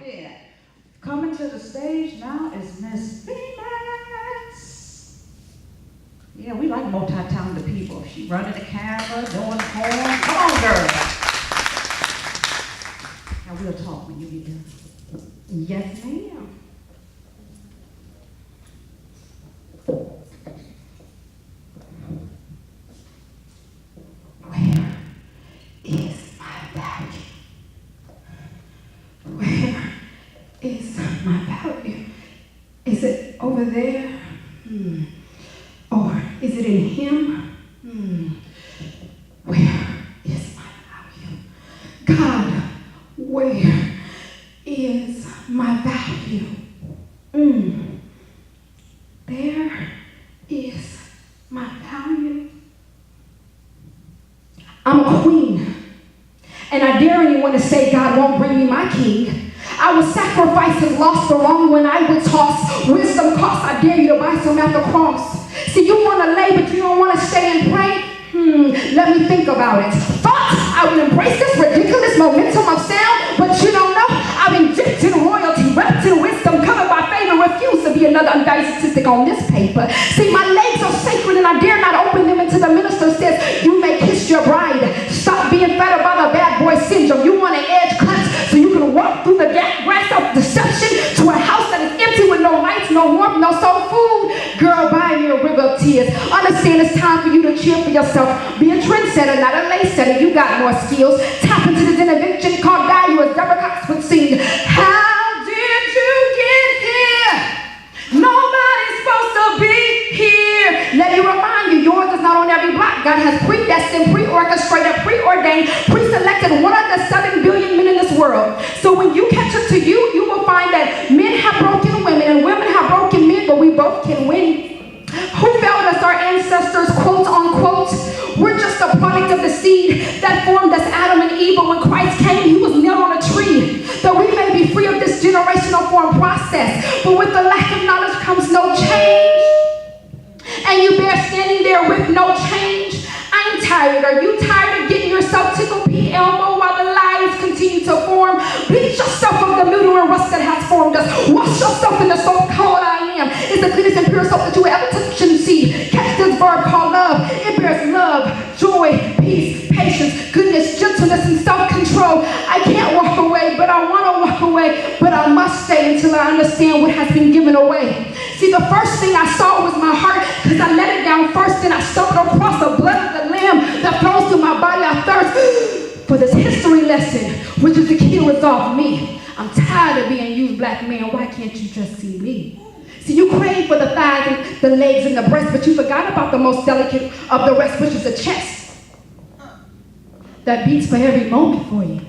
did. Coming to the stage now is Miss Venus. Yeah, we like multi-talented people. She running the camera, doing the horn. Come on, girl. Now we'll talk when you get done. Yes, ma'am. Where is my value? Where is my value? Is it over there? Or is it in him? Where is my value? God, where is my value? There is my value. I'm a queen, and I dare anyone to say God won't bring me my king. I will sacrifice and lost or wrong when I would toss. Wisdom costs, I dare you to buy some at the cross. See, you want to lay, but you don't want to stay and pray? Let me think about it. Thought I would embrace this ridiculous momentum of sound, but you don't know. I've been dipped in royalty, wrapped in wisdom, covered by favor, refuse to be another undivided statistic on this paper. See, my legs are sacred and I dare not open them until the minister says, you may kiss your bride. Stop being fettered by the bad boy syndrome. You want an edge cut so you can walk through the grass of deception to a house that is empty with no lights, no warmth, no soul food. Girl, buy me a river of tears. Understand it's time for you to cheer for yourself. Be a trendsetter, not a lace setter. You got more skills. Tap into this intervention called value, as Deborah Cox would sing. How did you get here? Nobody's supposed to be here. Let me remind you, yours is not on every block. God has predestined, pre-orchestrated, preordained, pre-selected 1 of the 7 billion men in this world. So when you catch up to you, you will find that men have broken women and women have broken men, but we both can win. Who failed us? Our ancestors, quote unquote. We're just a product of the seed that formed us, Adam and Eve. But when Christ came, he was nailed on a tree, that we may be free of this generational form process. But with the lack of knowledge comes no change. And you bear standing there with no change. I'm tired. Are you tired of getting yourself tickled pink elbow while the lies continue to form? Bleach yourself of the mildew and rust that has formed us. Wash yourself in the soap called I am. It's the cleanest and purest soap that you will ever touch and see. Catch this verb called love. It bears love, joy, peace, patience, goodness, gentleness, and self-control. I can't walk away, but I want to walk away. But I must stay until I understand what has been given away. See, the first thing I saw was my heart, because I let it down first, and I stumbled across the blood of the Lamb that flows through my body. I thirst for this history lesson, which is the key to resolve me. I'm tired of being used, black man. Why can't you just see me? See, you crave for the thighs and the legs and the breasts, but you forgot about the most delicate of the rest, which is the chest that beats for every moment for you.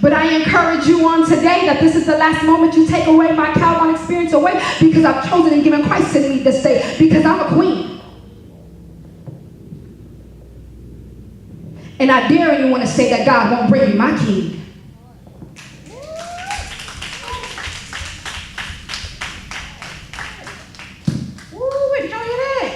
But I encourage you on today that this is the last moment you take away my Calvin experience away, because I've chosen and given Christ to me this day, because I'm a queen. And I dare anyone to say that God won't bring me my king. Ooh, did y'all hear that?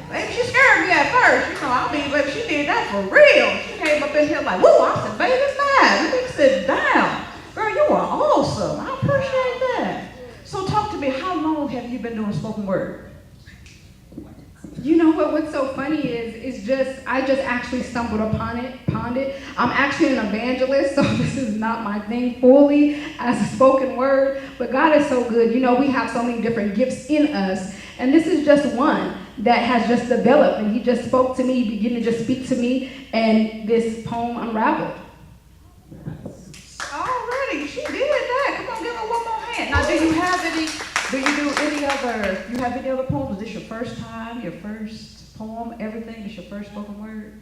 Baby, she scared me at first. You know, I mean, baby, she did that for real. She came up in here like, woo, I said, baby, it's nice. Let me sit down. Girl, you are awesome. I appreciate that. So talk to me, how long have you been doing spoken word? You know what's so funny is I just actually stumbled upon it. I'm actually an evangelist, so this is not my thing fully as a spoken word, but God is so good. You know, we have so many different gifts in us, and this is just one that has just developed, and he just spoke to me, he began to just speak to me, and this poem unraveled. Already, she did that. Come on, give her one more hand. Now, do you have any other poems? Was this your first time, your first poem, everything? Is your first spoken word?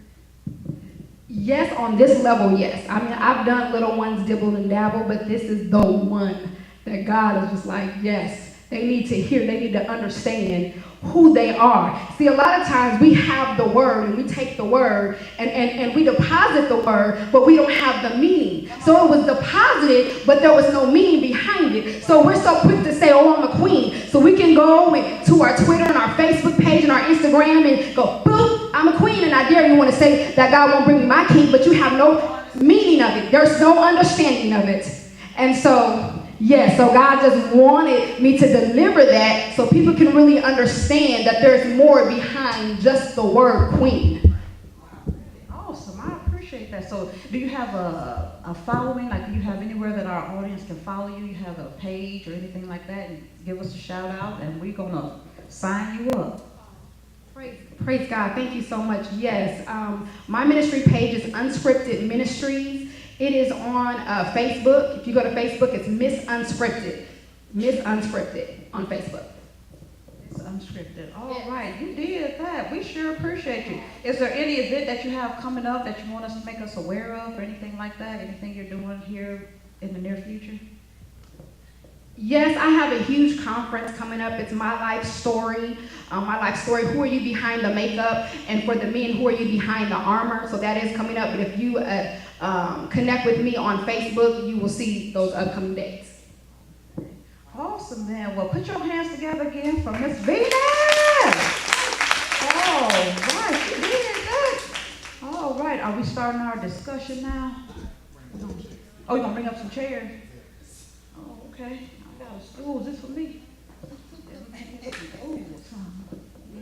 Yes, on this level, yes. I mean, I've done little ones, dibble and dabble, but this is the one that God is just like, yes, they need to hear, they need to understand who they are. See, a lot of times we have the word and we take the word and we deposit the word, but we don't have the meaning. So it was deposited, but there was no meaning behind it. So we're so quick to say, oh, I'm a queen. So we can go to our Twitter and our Facebook page and our Instagram and go, boop, I'm a queen. And I dare you want to say that God won't bring me my king, but you have no meaning of it. There's no understanding of it. And so, yeah, so God just wanted me to deliver that so people can really understand that there's more behind just the word queen. Awesome, I appreciate that. So do you have a following? Like, do you have anywhere that our audience can follow you? You have a page or anything like that? And give us a shout out and we're going to sign you up. Praise God. Thank you so much. Yes, my ministry page is Unscripted Ministries. It is on Facebook. If you go to Facebook, it's Miss Unscripted. Miss Unscripted on Facebook. It's Unscripted. All right, you did that. We sure appreciate you. Is there any event that you have coming up that you want us to make us aware of or anything like that? Anything you're doing here in the near future? Yes, I have a huge conference coming up. It's My Life Story. My Life Story, who are you behind the makeup? And for the men, who are you behind the armor? So that is coming up. But if you connect with me on Facebook, you will see those upcoming dates. Awesome, then. Well, put your hands together again for Miss Venus. All right, she did that. All right, are we starting our discussion now? Oh, you're going to bring up some chairs? Oh, okay. I got a stool. Is this for me?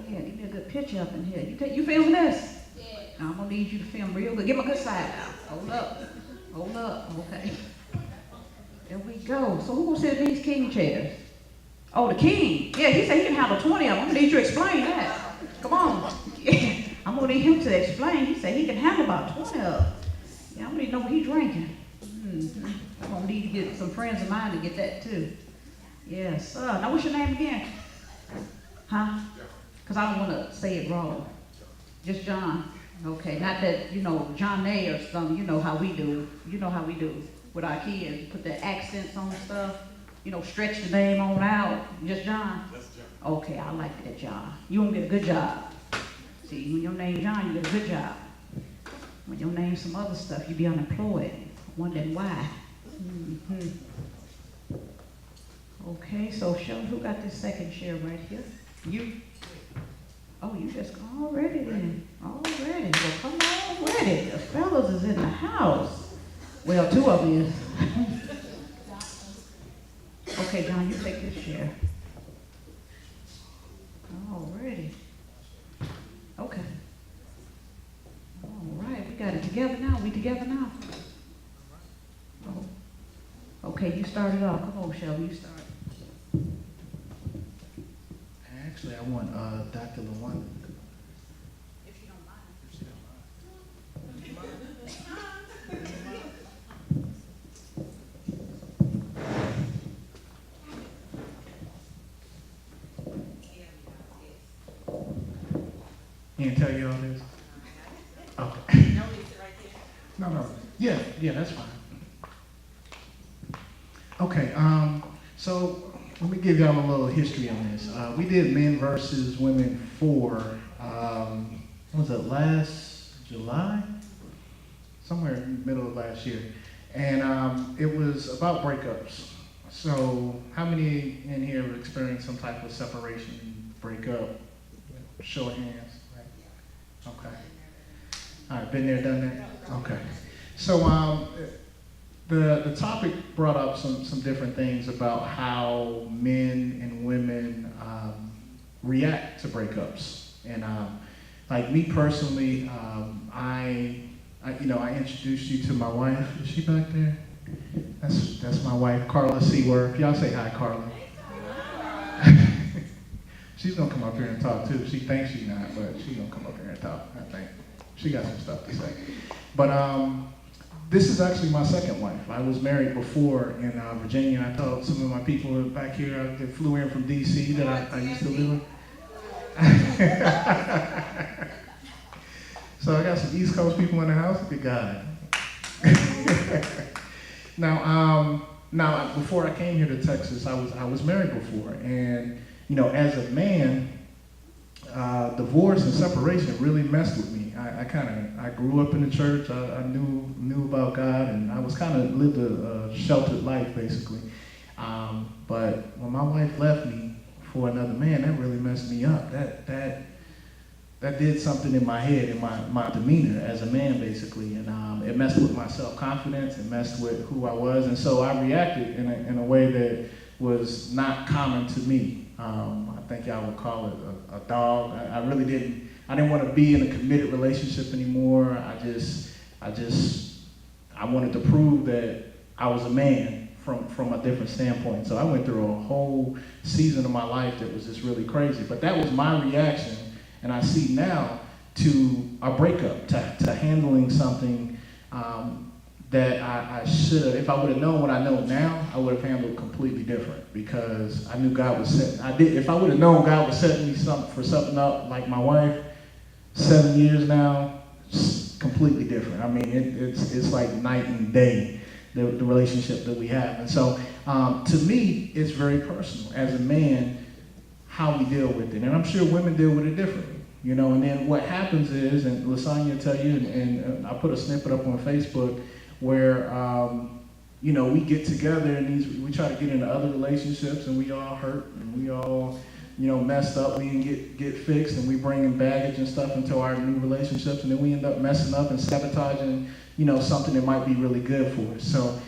Yeah, give me a good picture up in here. You filming this? Yeah. I'm going to need you to film real good. Give me a good side now. Hold up. Hold up. Okay. There we go. So who will sit in these king chairs? Oh, the king. Yeah, he said he can handle 20 of them. I'm going to need you to explain that. Come on. Yeah. I'm going to need him to explain. He said he can handle about 20 of them. Yeah, I'm going to need to know what he's drinking. Mm-hmm. I'm going to need to get some friends of mine to get that too. Yes, sir. Now, what's your name again? Huh? Because I don't want to say it wrong. Just John. Okay, not that, John A or something. You know how we do. You know how we do with our kids. You put the accents on stuff. Stretch the name on out. Just John? That's John. Okay, I like that, John. You won't get a good job. See, when your name John, you get a good job. When your name's some other stuff, you be unemployed. Wondering why. Mm-hmm. Okay, so show who got this second chair right here. You? Oh, you just already then. Already. Well, come already. The fellas is in the house. Well, two of you is. Okay, John, you take this chair. Already. Okay. All right, we got it together now. We together now. Oh. Okay, you started off. Come on, Shelby, you start. Actually, I want Dr. LaWanda. If you don't mind. If she don't mind. He didn't tell you all this? Okay. No. Yeah, that's fine. Okay, so let me give y'all a little history on this. We did Men versus Women 4, what was it, last July? Somewhere in the middle of last year. And it was about breakups. So how many in here have experienced some type of separation, breakup? Show of hands. Right? Okay. All right, been there, done that? Okay. So the topic brought up some different things about how men and women react to breakups. And like me personally, I introduced you to my wife. Is she back there? That's my wife, Carla Seaworth. Y'all say hi, Carla. She's gonna come up here and talk too. She thinks she's not, but she's gonna come up here and talk, I think. She got some stuff to say. But this is actually my second wife. I was married before in Virginia. I told some of my people back here that flew in from DC that I used to live in. So I got some East Coast people in the house. Good God. Now, before I came here to Texas, I was married before, and as a man, divorce and separation really messed with me. I grew up in the church. I knew about God, and I was kind of lived a sheltered life basically. But when my wife left me for another man, that really messed me up. that did something in my head, in my demeanor as a man, basically, and it messed with my self-confidence, it messed with who I was, and so I reacted in a way that was not common to me. I think I would call it a dog. I didn't want to be in a committed relationship anymore. I wanted to prove that I was a man from a different standpoint. So I went through a whole season of my life that was just really crazy. But that was my reaction, and I see now to a breakup, to handling something that I should have. If I would have known what I know now, I would have handled completely different, because I knew God was setting. If I would have known God was setting me for something up, like my wife, 7 years now, it's completely different. I mean, it's like night and day, the relationship that we have. And so, to me, it's very personal as a man how we deal with it, and I'm sure women deal with it differently. You know, and then what happens is, and Lasagna will tell you, and I put a snippet up on Facebook where, you know, we get together and we try to get into other relationships, and we all hurt, and we all, you know, messed up. We didn't get fixed, and we bring in baggage and stuff into our new relationships, and then we end up messing up and sabotaging, you know, something that might be really good for us. So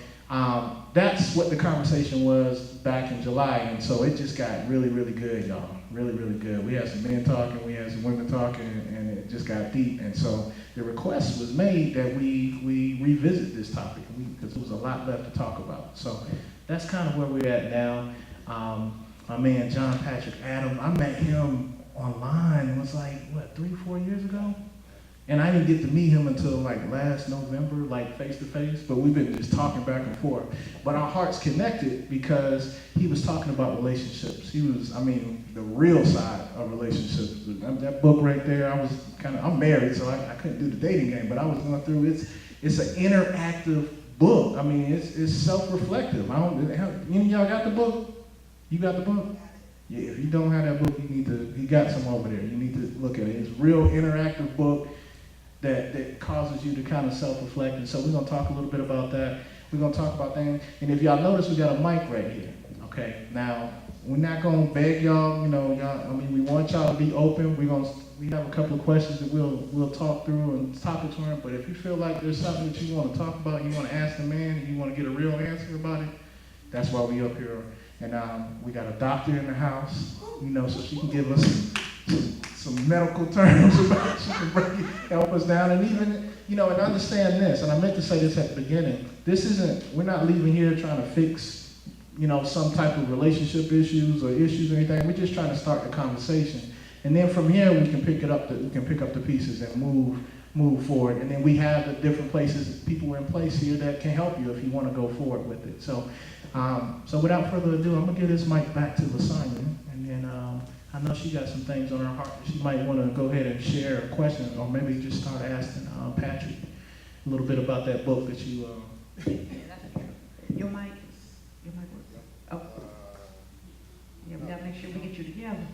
that's what the conversation was back in July, and so it just got really, really good, y'all. Really, really good. We had some men talking, we had some women talking, and it just got deep. And so the request was made that we revisit this topic, because there was a lot left to talk about. So that's kind of where we're at now. My man John Patrick Adams, I met him online. It was like, what, 3-4 years ago? And I didn't get to meet him until like last November, like face to face, but we've been just talking back and forth. But our hearts connected because he was talking about relationships. He was, I mean, the real side of relationships. That book right there, I'm married, so I couldn't do the dating game, but I was going through, it's an interactive book. I mean, it's self-reflective. Any of y'all got the book? You got the book? Yeah, if you don't have that book, he got some over there. You need to look at it. It's a real interactive book that causes you to kind of self-reflect. And so we're going to talk a little bit about that. We're going to talk about things. And if y'all notice, we got a mic right here. Okay, now, we're not going to beg y'all, we want y'all to be open. We have a couple of questions that we'll talk through and topics on it. But if you feel like there's something that you want to talk about, you want to ask the man, and you want to get a real answer about it, that's why we up here. And we got a doctor in the house, so she can give us some medical terms about it. She can help us down, and even, and understand this, and I meant to say this at the beginning, we're not leaving here trying to fix, some type of relationship issues or anything. We're just trying to start the conversation. And then from here, we can pick up the pieces and move forward. And then we have the different places, people in place here that can help you if you want to go forward with it. So without further ado, I'm gonna give this mic back to Lasagna, and then I know she got some things on her heart that she might want to go ahead and share a question, or maybe just start asking Patrick a little bit about that book that you. Yeah, that's true. Your mic works. Oh. Yeah, we gotta make sure we get you together.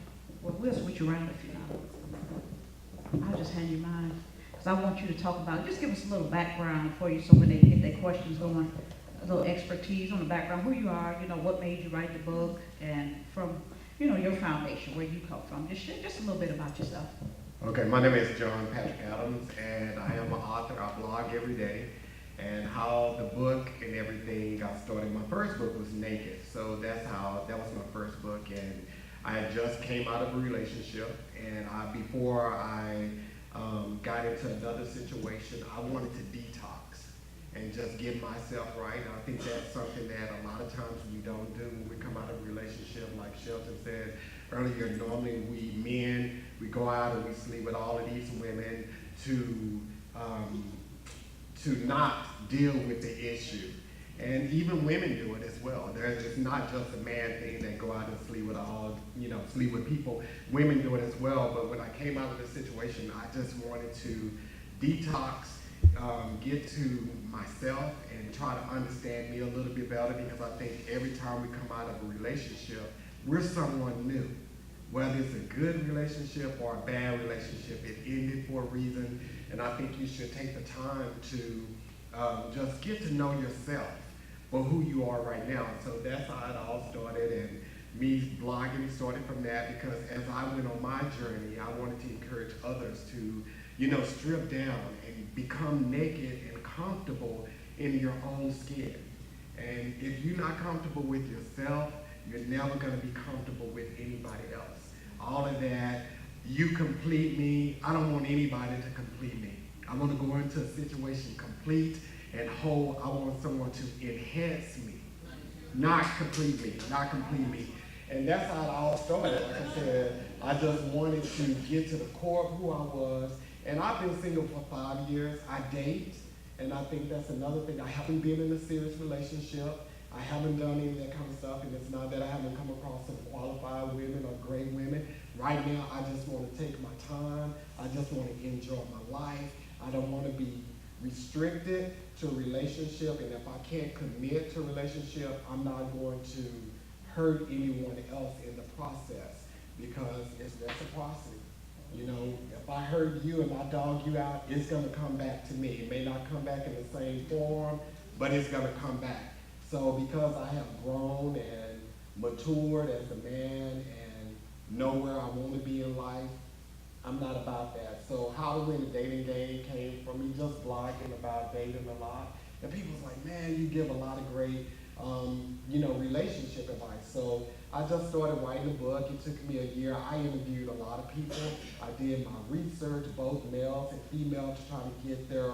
Well, we'll switch around if you know. I'll just hand you mine, because I want you to talk about, just give us a little background for you, so when they get their questions going, a little expertise on the background, who you are, what made you write the book, and from, your foundation, where you come from. Just share just a little bit about yourself. Okay, my name is John Patrick Adams, and I am an author. I blog every day. And how the book and everything got started. My first book was Naked, so that was my first book, and I had just came out of a relationship, and before I got into another situation, I wanted to detox and just get myself right. And I think that's something that a lot of times we don't do when we come out of a relationship. Like Shelton said earlier, normally we men, we go out and we sleep with all of these women to not deal with the issue. And even women do it as well. It's not just a man thing that go out and sleep with people. Women do it as well, but when I came out of the situation, I just wanted to detox, get to myself and try to understand me a little bit better, because I think every time we come out of a relationship, we're someone new. Whether it's a good relationship or a bad relationship, it ended for a reason, and I think you should take the time to just get to know yourself for who you are right now. So that's how it all started, and me blogging started from that because as I went on my journey, I wanted to encourage others to, strip down and become naked and comfortable in your own skin. And if you're not comfortable with yourself, you're never going to be comfortable with anybody else. All of that, you complete me. I don't want anybody to complete me. I want to go into a situation complete and whole. I want someone to enhance me, not complete me, not complete me. And that's how it all started. Like I said, I just wanted to get to the core of who I was. And I've been single for 5 years. I date, and I think that's another thing. I haven't been in a serious relationship. I haven't done any of that kind of stuff, and it's not that I haven't come across some qualified women or great women. Right now, I just want to take my time. I just want to enjoy my life. I don't want to be restricted to a relationship, and if I can't commit to a relationship, I'm not going to hurt anyone else in the process because it's reciprocity. If I hurt you and I dog you out, it's going to come back to me. It may not come back in the same form, but it's going to come back. So because I have grown and matured as a man and know where I want to be in life, I'm not about that. So how to win the dating game came from me just blogging about dating a lot. And people was like, man, you give a lot of great, relationship advice. So I just started writing a book. It took me a year. I interviewed a lot of people. I did my research, both males and females, to try to get their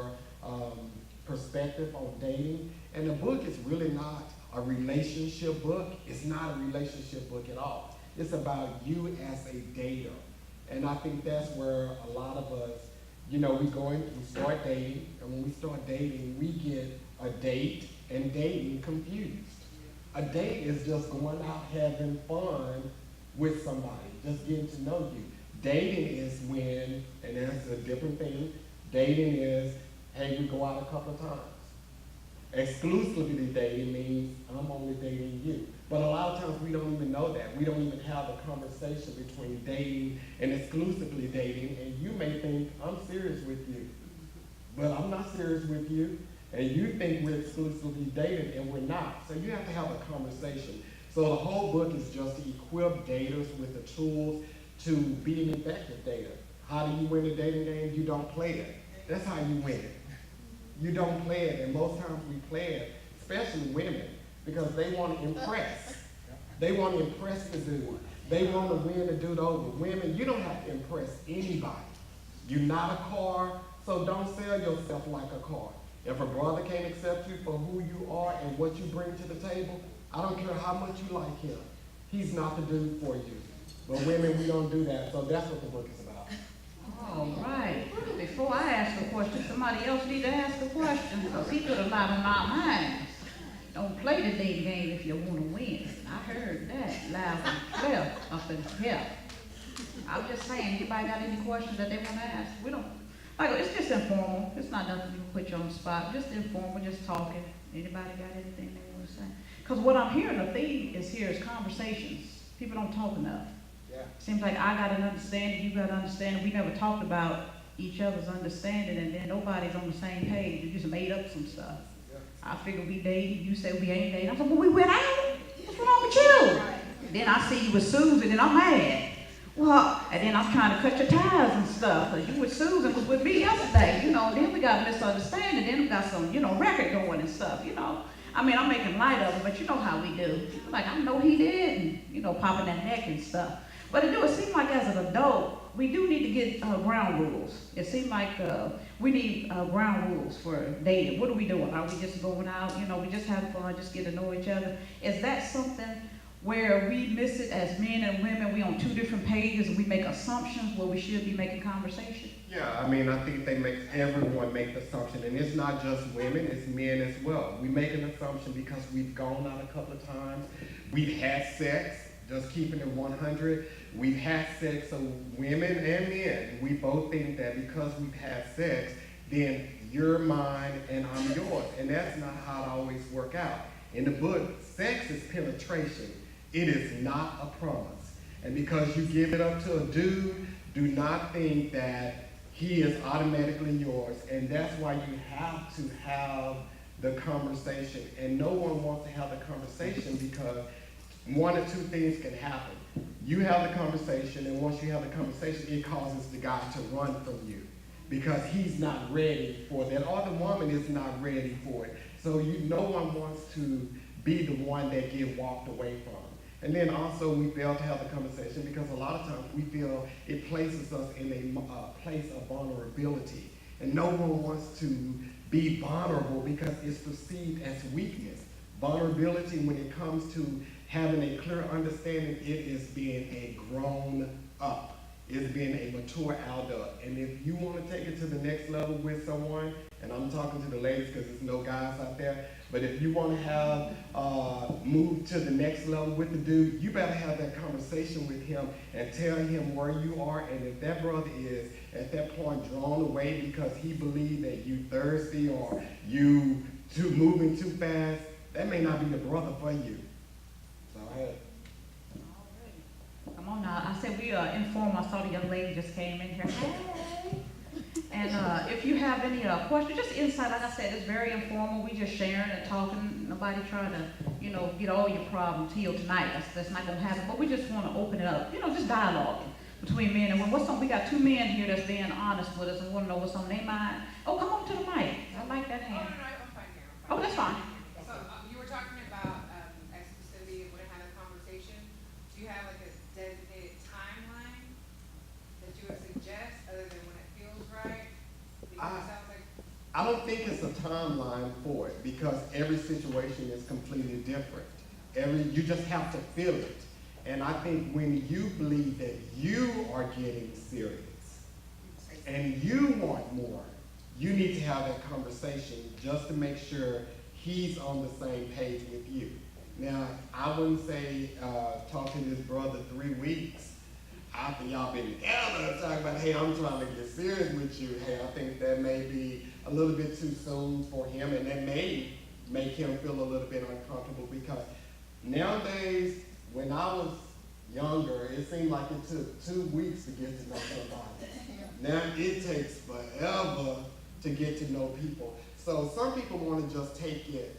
perspective on dating. And the book is really not a relationship book. It's not a relationship book at all. It's about you as a dater. And I think that's where a lot of us, we start dating, and when we start dating, we get a date and dating confused. A date is just going out having fun with somebody, just getting to know you. Dating is when, and that's a different thing, dating is, hey, we go out a couple of times. Exclusively dating means I'm only dating you. But a lot of times we don't even know that. We don't even have a conversation between dating and exclusively dating, and you may think I'm serious with you, but I'm not serious with you, and you think we're exclusively dating, and we're not. So you have to have a conversation. So the whole book is just to equip daters with the tools to be an effective dater. How do you win the dating game? You don't play it. That's how you win it. You don't play it, and most times we play it, especially women, because they want to impress. They want to impress the dude. They want to win the dude over. Women, you don't have to impress anybody. You're not a car, so don't sell yourself like a car. If a brother can't accept you for who you are and what you bring to the table, I don't care how much you like him. He's not the dude for you. But women, we don't do that, so that's what the book is about. All right. Before I ask a question, somebody else need to ask a question because he put a lot on our minds. Don't play the dating game if you want to win. I heard that loud and clear up in here. I'm just saying, anybody got any questions that they want to ask? We don't. It's just informal. It's not nothing to put you on the spot. Just informal, just talking. Anybody got anything they want to say? Because what I'm hearing, the theme is conversations. People don't talk enough. Yeah. Seems like I got an understanding, you got an understanding. We never talked about each other's understanding, and then nobody's on the same page. You just made up some stuff. Yeah. I figured we dated. You said we ain't dating. I said, well, we went out. What's wrong with you? And then I see you with Susan, and I'm mad. Well, and then I'm trying to cut your ties and stuff, because you with Susan was with me yesterday, then we got a misunderstanding, then we got some, record going and stuff, I'm making light of it, but you know how we do. Like, I know he did, and, popping that neck and stuff. But it seems like as an adult, we do need to get ground rules. It seems like we need ground rules for dating. What are we doing? Are we just going out, we just have fun, just get to know each other? Is that something where we miss it as men and women? We on two different pages and we make assumptions where we should be making conversation? Yeah, I think everyone makes assumption, and it's not just women, it's men as well. We make an assumption because we've gone out a couple of times, we've had sex, just keeping it 100. We've had sex, so women and men, we both think that because we've had sex, then you're mine and I'm yours, and that's not how it always works out. In the book, sex is penetration. It is not a promise. And because you give it up to a dude, do not think that he is automatically yours. And that's why you have to have the conversation. And no one wants to have the conversation because one or two things can happen. You have the conversation, and once you have the conversation, it causes the guy to run from you because he's not ready for that, or the woman is not ready for it. So no one wants to be the one that get walked away from. And then also we fail to have the conversation because a lot of times we feel it places us in a place of vulnerability. And no one wants to be vulnerable because it's perceived as weakness. Vulnerability, when it comes to having a clear understanding, it is being a grown up. It's being a mature adult. And if you want to take it to the next level with someone, and I'm talking to the ladies because there's no guys out there, but if you want to have, move to the next level with the dude, you better have that conversation with him and tell him where you are. And if that brother is at that point drawn away because he believes that you thirsty or you moving too fast, that may not be the brother for you. So I had. Come on now. I said we informed. I saw the young lady just came in here. Hey. And if you have any questions, just insight, like I said, it's very informal. We just sharing and talking. Nobody trying to, get all your problems healed tonight. That's not going to happen. But we just want to open it up. Just dialogue between men and women. We got two men here that's being honest with us and want to know what's on their mind. Oh, come on to the mic. I like that hand. Oh, no, I'm fine here. Oh, that's fine. So you were talking about exclusivity and would have had a conversation. Do you have like a designated timeline that you would suggest other than when it feels right? Because it sounds like I don't think it's a timeline for it because every situation is completely different. You just have to feel it. And I think when you believe that you are getting serious and you want more, you need to have that conversation just to make sure he's on the same page with you. Now, I wouldn't say talk to this brother 3 weeks after y'all been together talking about, hey, I'm trying to get serious with you. Hey, I think that may be a little bit too soon for him, and that may make him feel a little bit uncomfortable because nowadays, when I was younger, it seemed like it took 2 weeks to get to know somebody. Now it takes forever to get to know people. So some people want to just take it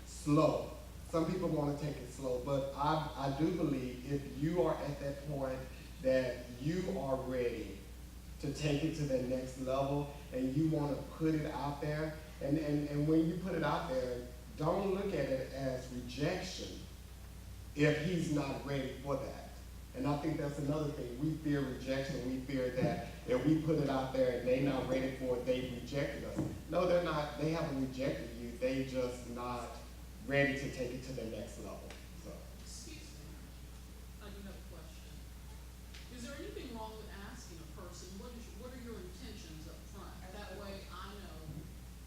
slow. Some people want to take it slow, but I do believe if you are at that point that you are ready to take it to the next level and you want to put it out there, and when you put it out there, don't look at it as rejection if he's not ready for that. And I think that's another thing. We fear rejection. We fear that if we put it out there and they're not ready for it, they've rejected us. No, they're not. They haven't rejected you. They just not ready to take it to the next level. So. Excuse me. I do have a question. Is there anything wrong with asking a person, what are your intentions up front? That way I know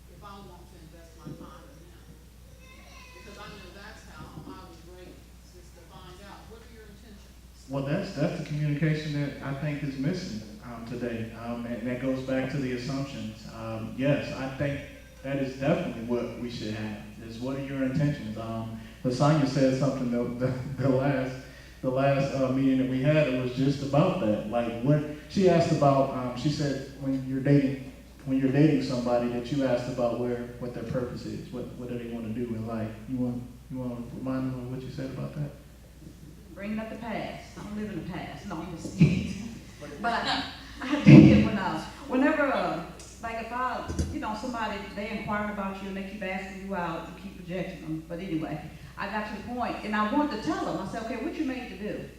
if I want to invest my time in him. Because I know that's how I was raised, is to find out what are your intentions. Well, that's the communication that I think is missing today, and that goes back to the assumptions. Yes, I think that is definitely what we should have. Is what are your intentions? Lasagna said something the last meeting that we had. It was just about that. Like what she asked about. She said when you're dating somebody that you asked about what their purpose is. What do they want to do in life? You want to remind them of what you said about that? Bringing up the past. I don't live in the past. No, I'm just kidding. But I did whenever, like if I, somebody, they inquire about you and they keep asking you out, you keep rejecting them. But anyway, I got to the point and I wanted to tell them. I said, okay, what you made to do?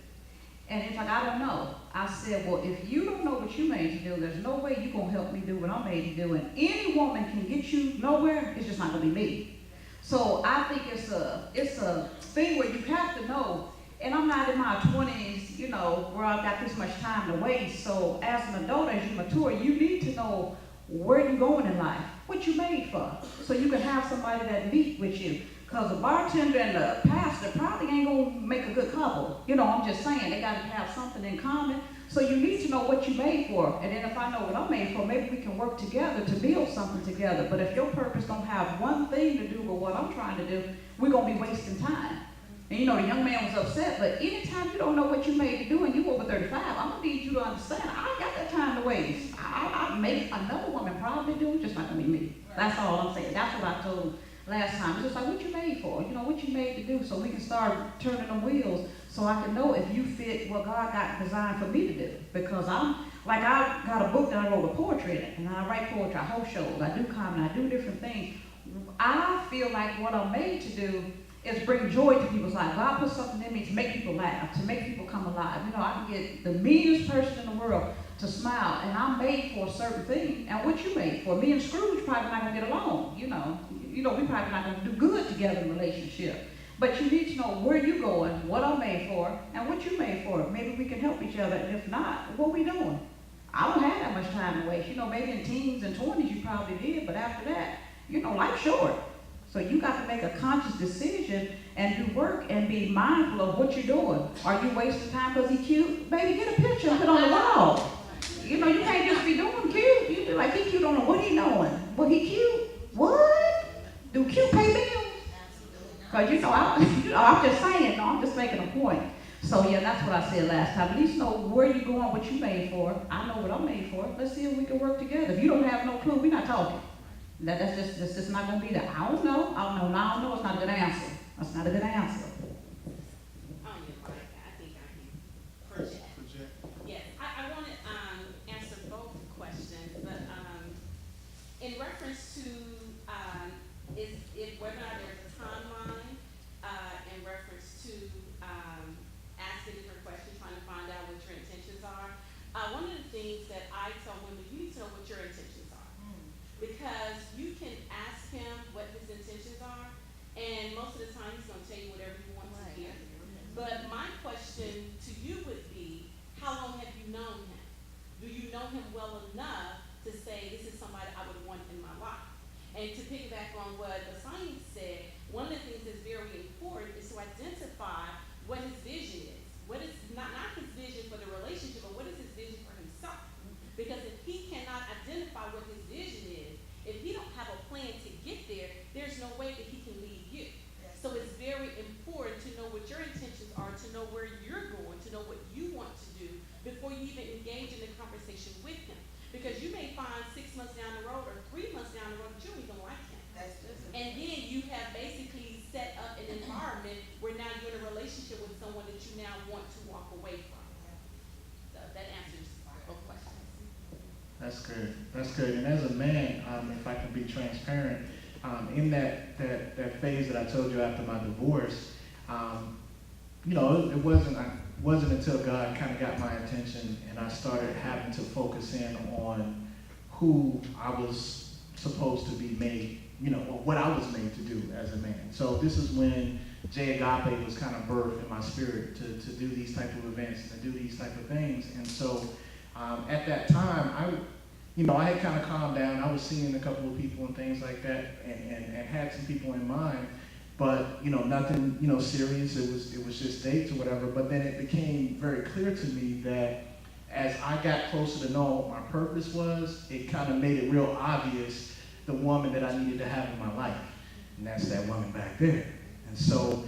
And it's like, I don't know. I said, well, if you don't know what you made to do, there's no way you're going to help me do what I'm made to do. And any woman can get you nowhere. It's just not going to be me. So I think it's a thing where you have to know. And I'm not in my 20s, where I've got this much time to waste. So as an adult, as you mature, you need to know where you're going in life, what you made for, so you can have somebody that meet with you. Because a bartender and a pastor probably ain't going to make a good couple. I'm just saying, they got to have something in common. So you need to know what you made for. And then if I know what I'm made for, maybe we can work together to build something together. But if your purpose don't have one thing to do with what I'm trying to do, we're going to be wasting time. And the young man was upset, but anytime you don't know what you made to do and you over 35, I'm going to need you to understand, I ain't got that time to waste. I make another woman probably do, just not going to be me. That's all I'm saying. That's what I told last time. It's just like, what you made for? You know, what you made to do, so we can start turning them wheels, so I can know if you fit what God got designed for me to do. Because I got a book that I wrote with poetry in it, and I write poetry, I host shows, I do comedy, I do different things. I feel like what I'm made to do is bring joy to people's lives. God put something in me to make people laugh, to make people come alive. You know, I can get the meanest person in the world to smile, and I'm made for a certain thing. And what you made for? Me and Scrooge probably not gonna get along. You know, we probably not gonna do good together in a relationship. But you need to know where you're going, what I'm made for, and what you made for. Maybe we can help each other, and if not, what we doing? I don't have that much time to waste. You know, maybe in teens and 20s you probably did, but after that, you know, life's short. So you got to make a conscious decision and do work and be mindful of what you're doing. Are you wasting time because he's cute? Baby, get a picture and put on the wall. You know, you can't just be doing cute. You be like, he cute on the, what he doing? What, he cute? What? Do cute pay bills? Because, you know, I'm just saying, no, I'm just making a point. So, yeah, that's what I said last time. At least know where you're going, what you made for. I know what I'm made for. Let's see if we can work together. If you don't have no clue, we're not talking. That's just not going to be that. I don't know. It's not a good answer. That's not a good answer. I think I can project. Yes, I want to answer both questions, but in reference to if whether or not there's a timeline, in reference to asking different questions, trying to find out what your intentions are. One of the things that I tell women, you need to know what your intentions are. Because you can ask him what his intentions are, and most of the time he's going to tell you whatever you want to hear. But my question to you would be, how long have you known him? Do you know him well enough to say, this is somebody I would want in my life? And to piggyback on what the science said, one of the things that's very important is to identify what his vision is. What is not his vision for the relationship, but what is his vision for himself? Because if he cannot identify what his vision is, if he don't have a plan to get there, there's no way that he can lead you. So it's very important to know what your intentions are, to know where you're going, to know what you want to do before you even engage in a conversation with him. Because you may find 6 months down the road or 3 months down the road that you don't even like him. And then you have basically set up an environment where now you're in a relationship with someone that you now want to walk away from. So that answers both questions. That's good. That's good. And as a man, if I can be transparent, in that phase that I told you after my divorce, you know, it wasn't until God kind of got my attention and I started having to focus in on who I was supposed to be made, you know, what I was made to do as a man. So this is when JAGAPE was kind of birthed in my spirit to do these type of events and to do these type of things. And so at that time, I had kind of calmed down. I was seeing a couple of people and things like that, and had some people in mind, but nothing serious. It was just dates or whatever. But then it became very clear to me that as I got closer to know what my purpose was, it kind of made it real obvious the woman that I needed to have in my life, and that's that woman back there. And so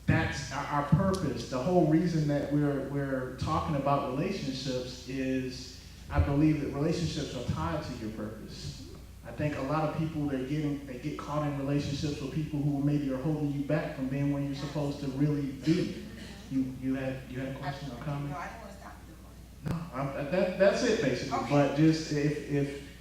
that's our purpose. The whole reason that we're talking about relationships is, I believe that relationships are tied to your purpose. I think a lot of people, they get caught in relationships with people who maybe are holding you back from being where you're supposed to really be. You had a question or comment? No, I don't want to stop the point. No, that's it basically. Okay. But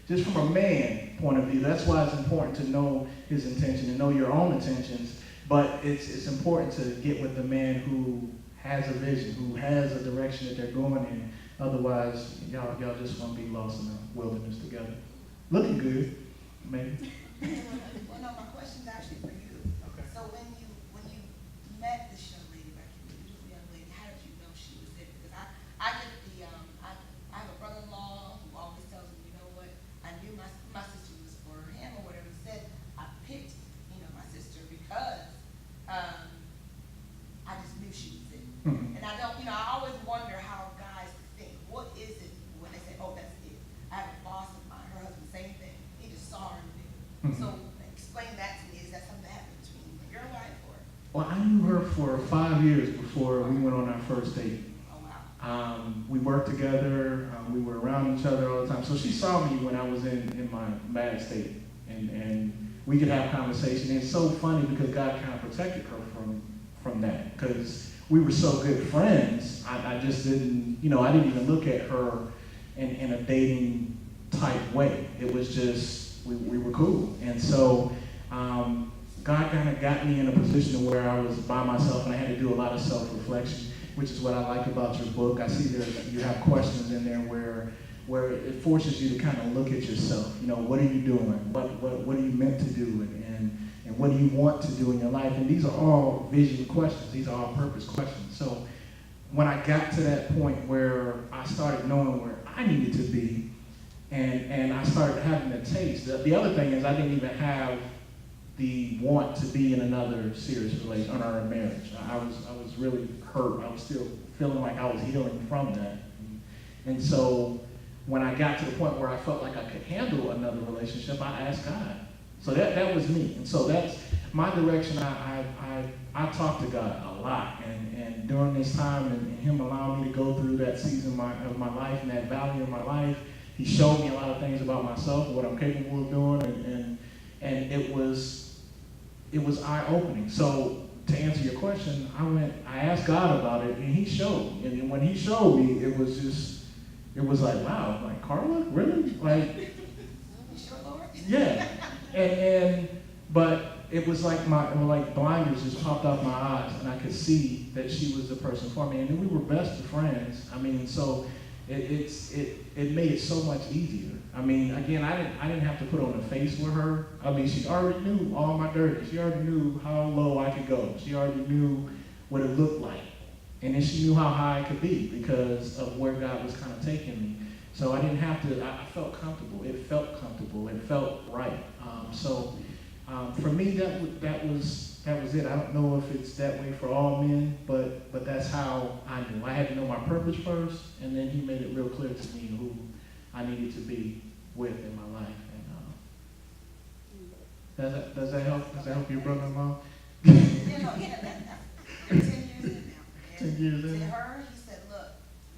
just from a man point of view, that's why it's important to know his intention and know your own intentions. But it's important to get with the man who has a vision, who has a direction that they're going in. Otherwise, y'all just want to be lost in the wilderness together. Looking good, maybe. Well, no, my question's actually for you. Okay. So when you met this young lady, like you beautiful young lady, how did you know she was it? Because I get I have a brother-in-law who always tells me, you know what, I knew my sister was for him or whatever he said. I picked, my sister because I just knew she was it. Mhm. And I don't, I always wonder how guys think. What is it when they say, oh, that's it? I have a boss of mine, her husband, same thing. He just saw her in me. Mhm. So explain that to me. Is that something that happened between you and your wife, or? Well, I knew her for 5 years before we went on our first date. Oh, wow. We worked together. We were around each other all the time. So she saw me when I was in my mad state, and we could have conversation. And it's so funny because God kind of protected her from that, because we were so good friends. I just didn't, I didn't even look at her in a dating type way. It was just, we were cool. And so God kind of got me in a position where I was by myself and I had to do a lot of self-reflection, which is what I like about your book. I see that you have questions in there where it forces you to kind of look at yourself. What are you doing? What are you meant to do? And what do you want to do in your life? And these are all vision questions. These are all purpose questions. So when I got to that point where I started knowing where I needed to be, and I started having a taste. The other thing is I didn't even have the want to be in another serious relation or a marriage. I was really hurt. I was still feeling like I was healing from that. And so when I got to the point where I felt like I could handle another relationship, I asked God. So that was me. And so that's my direction. I talk to God a lot. And during this time and him allowing me to go through that season of my life and that valley of my life, he showed me a lot of things about myself, what I'm capable of doing, and it was eye-opening. So to answer your question, I asked God about it, and he showed. And when he showed me, it was like, wow, like, Carla, really? Like, yeah. But it was like blinders just popped off my eyes, and I could see that she was the person for me. And then we were best of friends. So it made it so much easier. Again, I didn't have to put on a face with her. She already knew all my dirty. She already knew how low I could go. She already knew what it looked like. And then she knew how high it could be because of where God was kind of taking me. So I didn't have to, I felt comfortable. It felt comfortable. It felt right. For me, that was it. I don't know if it's that way for all men, but that's how I knew. I had to know my purpose first, and then he made it real clear to me who I needed to be with in my life. And does that help? Does that help your brother-in-law? 10 years in now. 10 years in. To her, he said, look,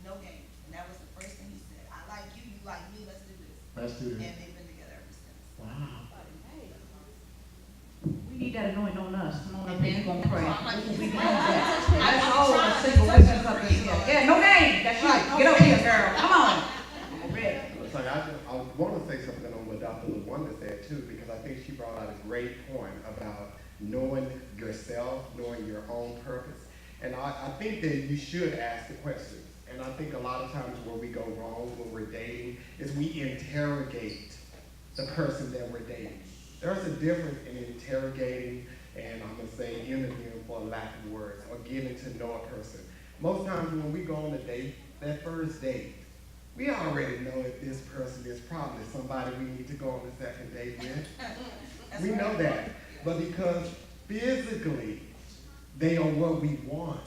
no game. And that was the first thing he said. I like you, you like me, let's do this. Let's do this. And they've been together ever since. Wow. We need that anointing on us. Come on up here, we're gonna pray. We need Well, that. I'm That's trying all to the touch single it. women up in here. Yeah, no game. That's right. Get over here, girl. Come on. I'm ready. So I want to say something on what Dr. LaWanda said too, because I think she brought out a great point about knowing yourself, knowing your own purpose. And I think that you should ask the questions. And I think a lot of times where we go wrong when we're dating is we interrogate the person that we're dating. There's a difference in interrogating and I'm going to say interviewing for lack of words or getting to know a person. Most times when we go on a date, that first date, we already know if this person is probably somebody we need to go on the second date with. We know that. But because physically they are what we want,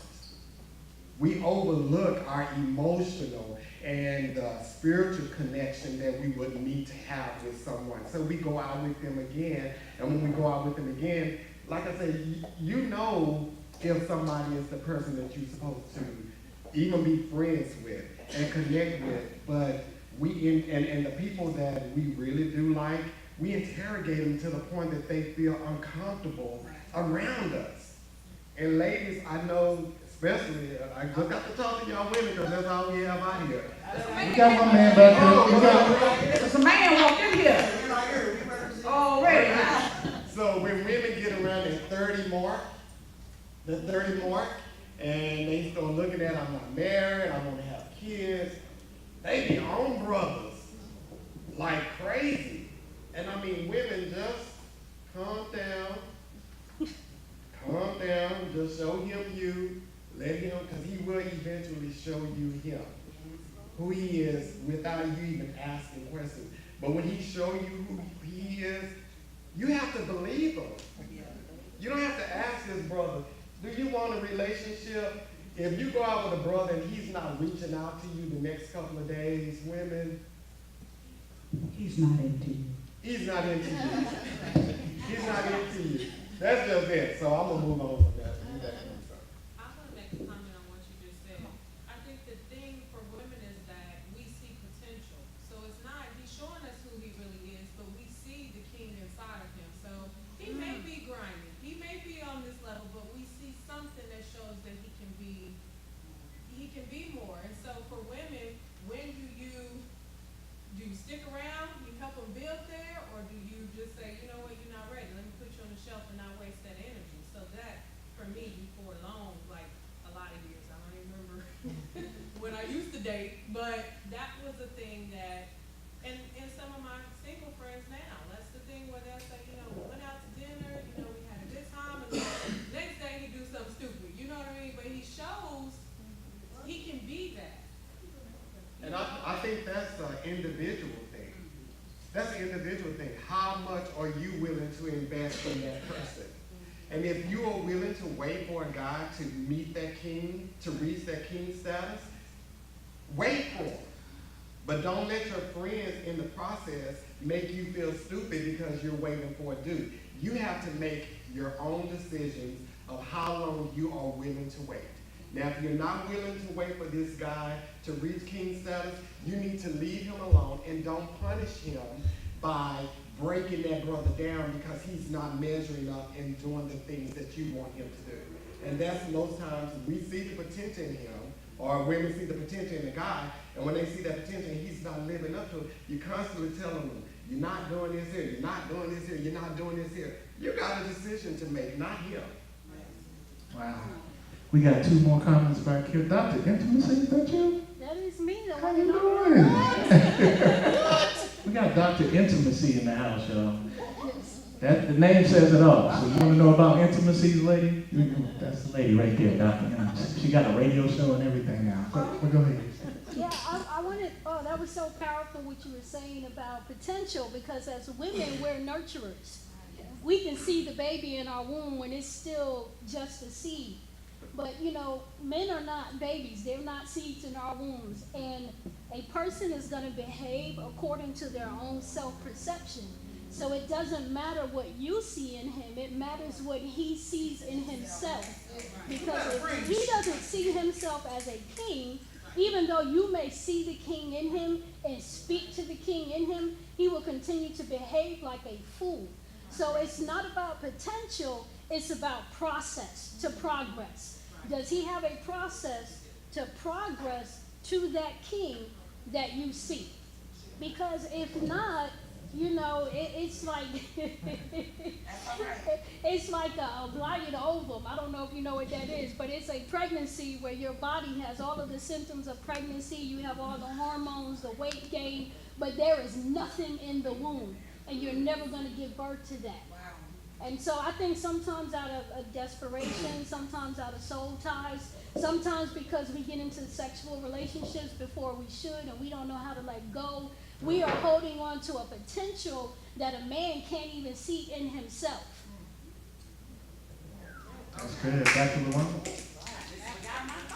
we overlook our emotional and spiritual connection that we would need to have with someone. So we go out with them again, and when we go out with them again, like I said, you know if somebody is the person that you're supposed to even be friends with and connect with, but and the people that we really do like, we interrogate them to the point that they feel uncomfortable around us. And ladies, I know, especially, I just got to talk to y'all women because that's all we have out here. We got one man back there. There's a man walked in here. Already. So when women get around that 30 mark, and they start looking at, I'm not married, I want to have kids, they be on brothers like crazy. And I mean, women, just calm down, just show him you, let him, because he will eventually show you him, who he is without you even asking questions. But when he show you who he is, you have to believe him. You don't have to ask his brother, do you want a relationship? If you go out with a brother and he's not reaching out to you the next couple of days, women, He's not into you. he's not into you. He's not into you. That's just it. So I'm going to move on from that. I want to make a comment on what you just said. I think the thing for women is that we see potential. So it's not, he's showing us who he really is, but we see the king inside of him. So me before long, like a lot of years. I don't even remember when I used to date, but that was the thing that, and some of my single friends now, that's the thing where they'll say, you know, we went out to dinner, you know, we had a good time, and then next day he do something stupid, you know what I mean? But he shows he can be that. And I think that's an individual thing. That's an individual thing. How much are you willing to invest in that person? And if you are willing to wait for a guy to meet that king, to reach that king status, wait for him. But don't let your friends in the process make you feel stupid because you're waiting for a dude. You have to make your own decisions of how long you are willing to wait. Now, if you're not willing to wait for this guy to reach king status, you need to leave him alone and don't punish him by breaking that brother down because he's not measuring up and doing the things that you want him to do. And that's most times we see the potential in him, or women see the potential in the guy, and when they see that potential and he's not living up to it, you constantly telling them, you're not doing this here, you're not doing this here, you're not doing this here. You got a decision to make, not him. Wow. We got two more comments back here. Dr. Intimacy, is that you? That is me. How you doing? We got Dr. Intimacy in the house, y'all. The name says it all. So you want to know about intimacy, lady? That's the lady right there, Dr. Intimacy. She got a radio show and everything now. Go ahead. Yeah, I wanted, that was so powerful what you were saying about potential, because as women, we're nurturers. We can see the baby in our womb when it's still just a seed. But, you know, men are not babies. They're not seeds in our wombs. And a person is going to behave according to their own self-perception. So it doesn't matter what you see in him. It matters what he sees in himself. Because if he doesn't see himself as a king, even though you may see the king in him and speak to the king in him, he will continue to behave like a fool. So it's not about potential. It's about process to progress. Does he have a process to progress to that king that you see? Because if not, you know, it's like it's like a blighted ovum. I don't know if you know what that is, but it's a pregnancy where your body has all of the symptoms of pregnancy. You have all the hormones, the weight gain, but there is nothing in the womb, and you're never going to give birth to that. And so I think sometimes out of desperation, sometimes out of soul ties, sometimes because we get into sexual relationships before we should and we don't know how to let go, we are holding on to a potential that a man can't even see in himself. That's good. Back to the one.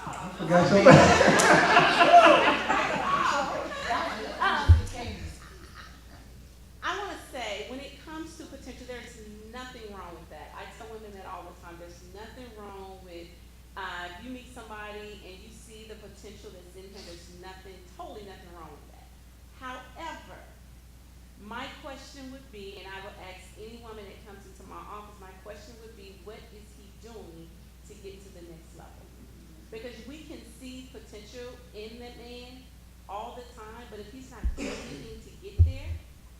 I forgot something. I want to say, when it comes to potential, there's nothing wrong with that. I tell women that all the time. There's nothing wrong with if you meet somebody and you see the potential that's in him. There's totally nothing wrong with that. However, my question would be, and I would ask any woman that comes into my office, my question would be, what is he doing to get to the next level? Because we can see potential in that man all the time, but if he's not doing anything to get there,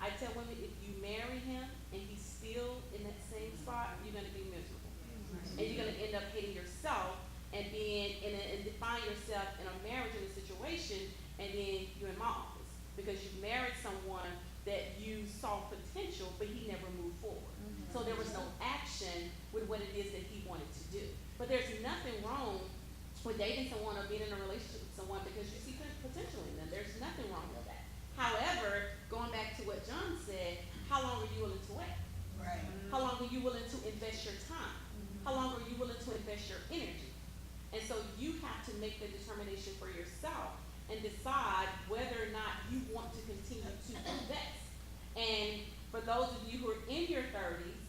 I tell women, if you marry him and he's still in that same spot, you're going to be miserable. And you're going to end up hating yourself and find yourself in a marriage in a situation, and then you're in my office because you married someone that you saw potential, but he never moved forward. So there was no action with what it is that he wanted to do. But there's nothing wrong with dating someone or being in a relationship with someone because you see potential in them. There's nothing wrong with that. However, going back to what John said, how long are you willing to wait? Right. How long are you willing to invest your time? How long are you willing to invest your energy? And so you have to make the determination for yourself and decide whether or not you want to continue to invest. And for those of you who are in your 30s,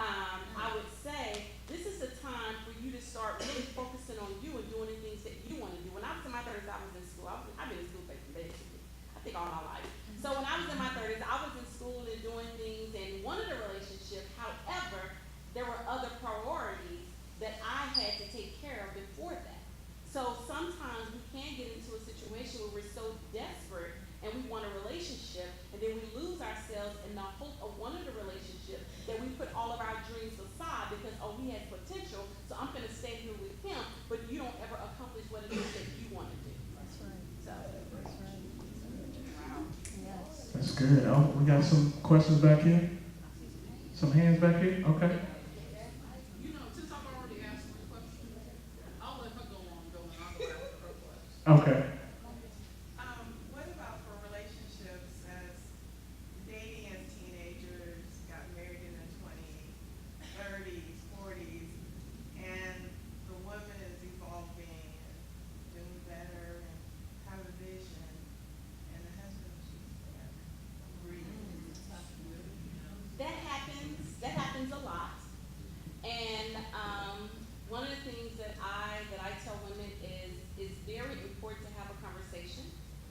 I would say this is the time for you to start really focusing on you and doing the things that you want to do. When I was in my 30s, I was in school. I've been in school basically, I think all my life. So when I was in my 30s, I was in school and doing things and wanted a relationship. However, there were other priorities that I had to take care of before that. So sometimes we can get into a situation where we're so desperate and we want a relationship, and then we lose ourselves in the hope of wanting a relationship that we put all of our dreams aside because, oh, he has potential, so I'm going to Good. Oh, we got some questions back here? Some hands back here? Okay. You know, since I've already asked my question, I'll let her go on, and I'll go after her question. Okay. What about for relationships as dating as teenagers, got married in their 20s, 30s, 40s, and the woman is evolving and doing better and have a vision, and the husband is just there, breathing. That happens a lot. And one of the things that I tell women is it's very important to have a conversation.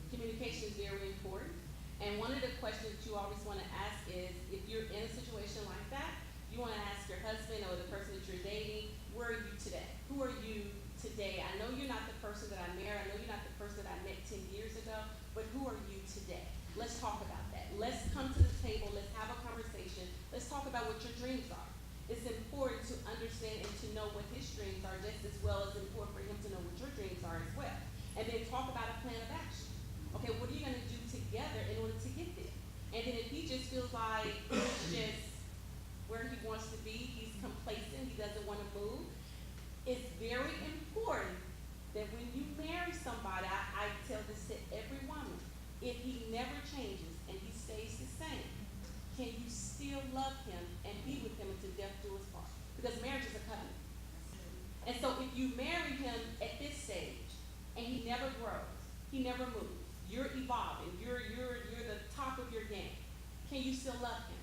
Communication is very important. And one of the questions that you always want to ask is, if you're in a situation like that, you want to ask your husband or the person that you're dating, where are you today? Who are you today? I know you're not the person that I married. I know you're not the person that I met 10 years ago, but who are you today? Let's talk about that. Let's come to the table. Let's have a conversation. Let's talk about what your dreams are. It's important to understand and to know what his dreams are, just as well as important for him to know what your dreams are as well. And then talk about a plan of action. Okay, what are you going to do together in order to get there? And then if he just feels like he's just where he wants to be, he's complacent, he doesn't want to move, it's very important that when you marry somebody, I tell this to every woman, if he never changes and he stays the same, can you still love him and be with him until death do us part? Because marriage is a covenant. And so if you marry him at this stage and he never grows, he never moves, you're evolving, you're the top of your game, can you still love him?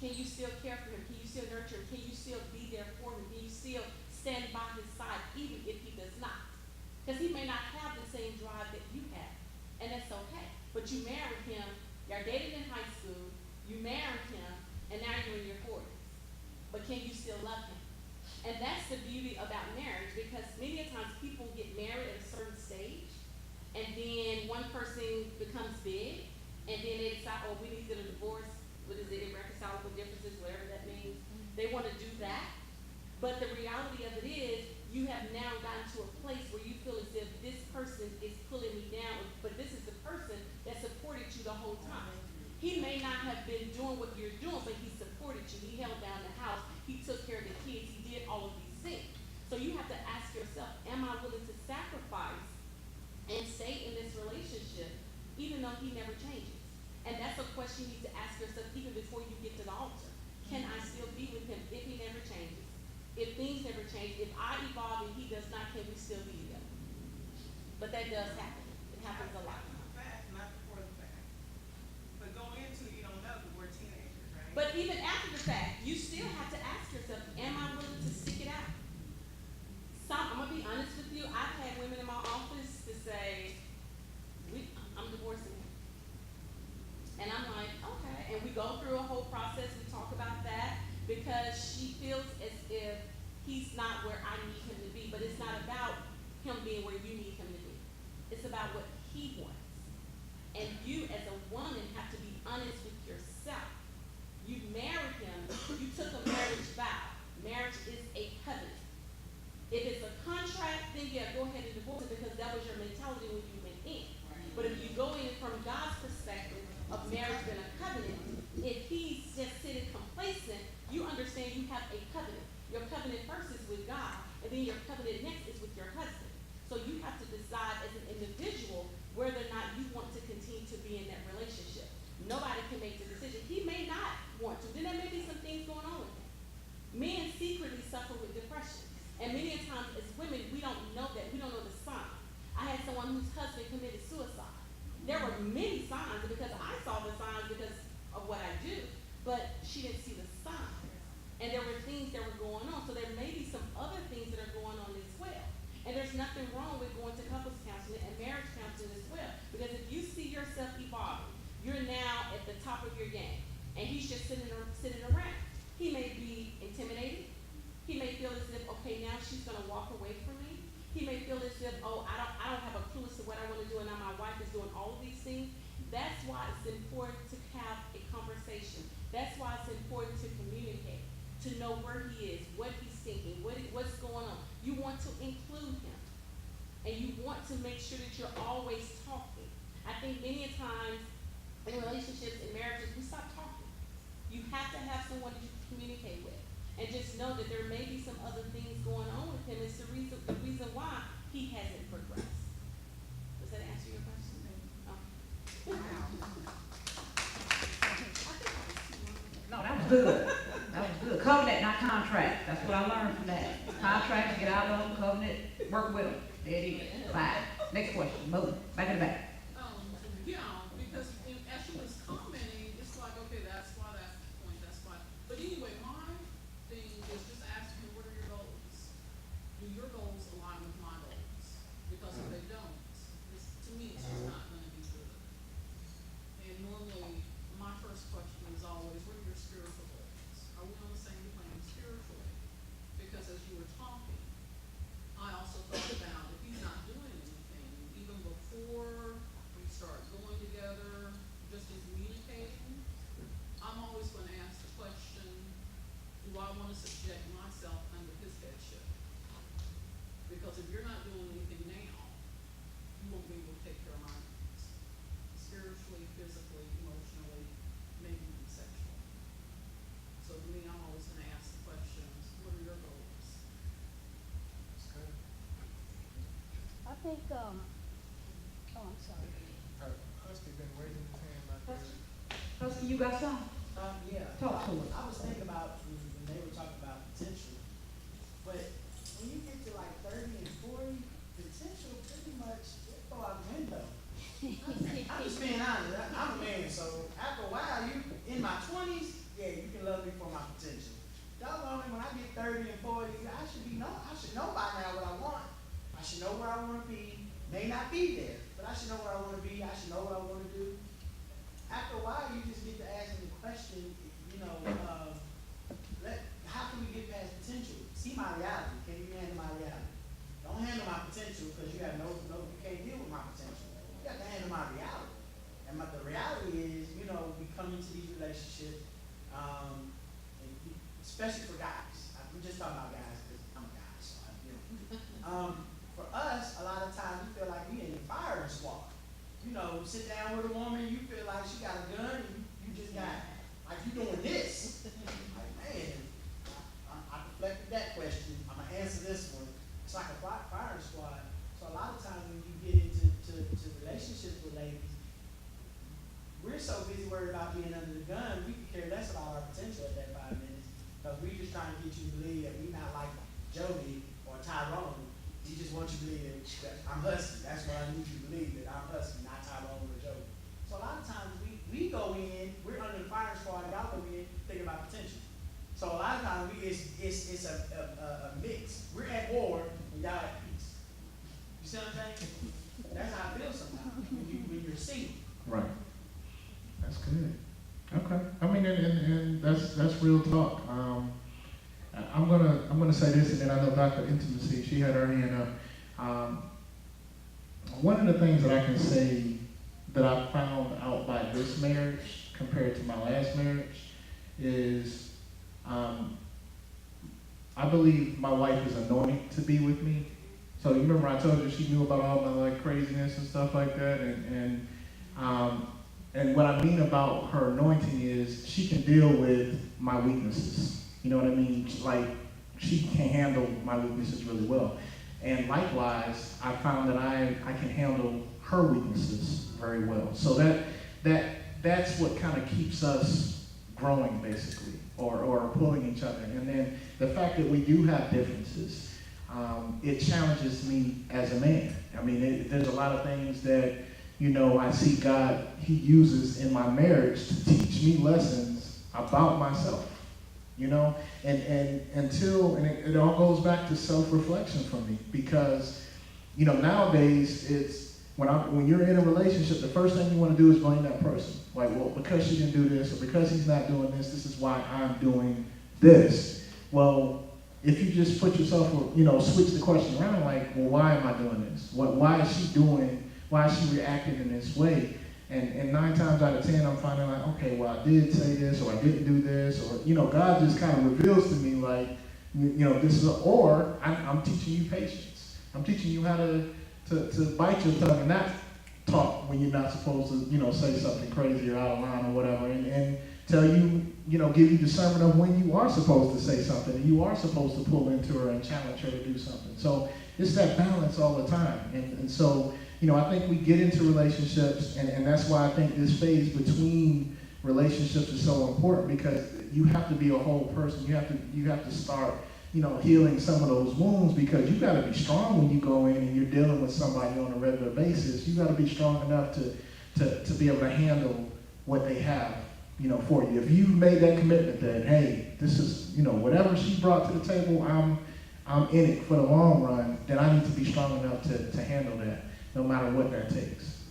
Can you still care for him? Can you still nurture him? Can you still be there for him? Can you still stand by his side even if he does not? Because he may not have the same drive that you have, and that's okay. But you married him, you're dating in high school, you married him, and now you're in your 40s. But can you still love him? And that's the beauty about marriage, because many times people get married at a certain stage, and then one person becomes big, and then they decide, oh, we need to get a divorce. What is it, irreconcilable differences, whatever that means. They want to do that. But the reality of it is, you have now gotten to a place where you feel as if this person is pulling me down, but this is the person that supported you the whole time. He may not have been doing what you're doing, but he supported you. He held down the house. He took care of the kids. He did all of these things. So you have to ask yourself, am I willing to sacrifice and stay in this relationship even though he never changes? And that's a question you need to ask yourself even before you get to the altar. Can I still be with him if he never changes? If things never change, if I evolve and he does not, can we still be together? But that does happen. It happens a lot. After the fact, not before the fact. But going into it, you don't know because we're teenagers, right? But even after the fact, you still have to ask yourself, am I willing to stick it out? I'm going to be honest with you. I've had women in my office to say, I'm divorcing him. And I'm like, okay. And we go through a whole process. We talk about that because she feels as if he's not where I need him to be. But it's not about him being where you need him to be. It's about what he wants. And you as a woman have to be honest with yourself. You married him. You took a marriage vow. Marriage is a covenant. If it's a contract, then yeah, go ahead and divorce it because that was your mentality when you went in. But if you go in from God's perspective of marriage being a covenant, if he's just sitting complacent, you understand you have a covenant. Your covenant first is with God, and then your covenant next is with your husband. So you have to decide as an individual whether or not you want to continue to be in that relationship. Nobody can make the decision. He may not want to. Then there may be some things going on with him. Men secretly suffer with depression. And many times as women, we don't know that. We don't know the signs. I had someone whose husband committed suicide. There were many signs because I saw the signs because of what I do, but she didn't see the signs. And there were things that were going on. So there may be some other things that are going on as well. And there's nothing wrong with going to couples counseling and marriage counseling as well. Because if you see yourself evolving, you're now at the top of your game. And he's just sitting around. He may be intimidated. He may feel as if, okay, now she's going to walk away from me. He may feel as if, oh, I don't have a clue as to what I want to do, and now my wife is doing all of these things. That's why it's important to have a conversation. That's why it's important to communicate, to know where he is, what he's thinking, what's going on. You want to include him, and you want to make sure that you're always talking. I think many times in relationships and marriages, we stop talking. You have to have someone that you can communicate with. And just know that there may be some other things going on with him. It's the reason why he hasn't progressed. Does that answer your question? Oh. No, that was good. That was good. Covenant, not contract. That's what I learned from that. Contracts, get out of them. Covenant, work with them. There it is. Bye. Next question. Move. Back in the back. Yeah, because as she was commenting, it's like, okay, that's why, that's the point, that's why. But anyway, my thing is just asking, what are your goals? Do your goals align with my goals? Because if they don't, to me, it's just not gonna be good. And normally, my first question is always, what are your spiritual goals? Are we on the same plane spiritually? Because as you were talking, I also thought about if he's not doing anything, even before we start going together, just in communicating, I'm always gonna ask the question, do I wanna subject myself under his headship? Because if you're not doing anything now, you won't be able to take care of my needs. Spiritually, physically, emotionally, maybe even sexually. So to me, I'm always gonna ask the questions, what are your goals? That's good. I think, oh, I'm sorry. Husky been raising his hand back there. Husky, you got some? Yeah. Talk to us. I was thinking about when they were talking about potential, but when you get to like 30 and 40, potential pretty much it go out the window. I'm just being honest. I'm a man, so after a while, you in my 20s, yeah, you can love me for my potential. Doggone it, when I get 30 and 40, I should know by now what I want. I should know where I want to be. May not be there, but I should know where I want to be. I should know what I want to do. After a while, you just get to asking the question, how can we get past potential? See my reality. Can you handle my reality? Don't handle my potential because you you can't deal with my potential. You have to handle my reality. And the reality is, we come into these relationships, especially for guys. I'm just talking about guys because I'm a guy, so for us, a lot of times we feel like we in the firing squad. Sit down with a woman, you feel like she got a gun, and you just got, like, you doing this. Like, man, I deflected that question. I'm going to answer this one. It's like a firing squad. So a lot of times when you get into relationships with ladies, we're so busy worried about being under the gun, we can care less about our potential at that 5 minutes. Because we're just trying to get you to believe that we're not like Jody or Tyrone. He just wants you to believe that I'm husky. That's what I need you to believe, that I'm husky, not Tyrone or Jody. So a lot of times we go in, we're under the firing squad, and y'all go in thinking about potential. So a lot of times it's a mix. We're at war and y'all at peace. You see what I'm saying? That's how I feel sometimes when you're single. Right. That's good. Okay. I mean, and that's real talk. I'm gonna say this, and then I know Dr. Intimacy, she had her hand up. One of the things that I can say that I found out by this marriage compared to my last marriage is I believe my wife is anointed to be with me. So you remember I told you she knew about all my craziness and stuff like that, and what I mean about her anointing is she can deal with my weaknesses. You know what I mean? Like, she can handle my weaknesses really well. And likewise, I found that I can handle her weaknesses very well. So that's what kind of keeps us growing, basically, or pulling each other. And then the fact that we do have differences, it challenges me as a man. I mean, there's a lot of things that, I see God, He uses in my marriage to teach me lessons about myself. And it all goes back to self-reflection for me, because, nowadays it's when you're in a relationship, the first thing you want to do is blame that person. Like, well, because she didn't do this, or because he's not doing this is why I'm doing this. Well, if you just put yourself, switch the question around, like, well, why am I doing this? Why is she reacting in this way? And 9 times out of 10, I'm finding like, okay, well, I did say this, or I didn't do this, or, God just kind of reveals to me like, this is, I'm teaching you patience. I'm teaching you how to bite your tongue and not talk when you're not supposed to, say something crazy or out of line or whatever, and tell you, give you discernment of when you are supposed to say something and you are supposed to pull into her and challenge her to do something. So it's that balance all the time. And so, I think we get into relationships, and that's why I think this phase between relationships is so important, because you have to be a whole person. You have to start, healing some of those wounds, because you got to be strong when you go in and you're dealing with somebody on a regular basis. You got to be strong enough to be able to handle what they have, for you. If you made that commitment that, hey, this is, whatever she brought to the table, I'm in it for the long run, then I need to be strong enough to handle that, no matter what that takes.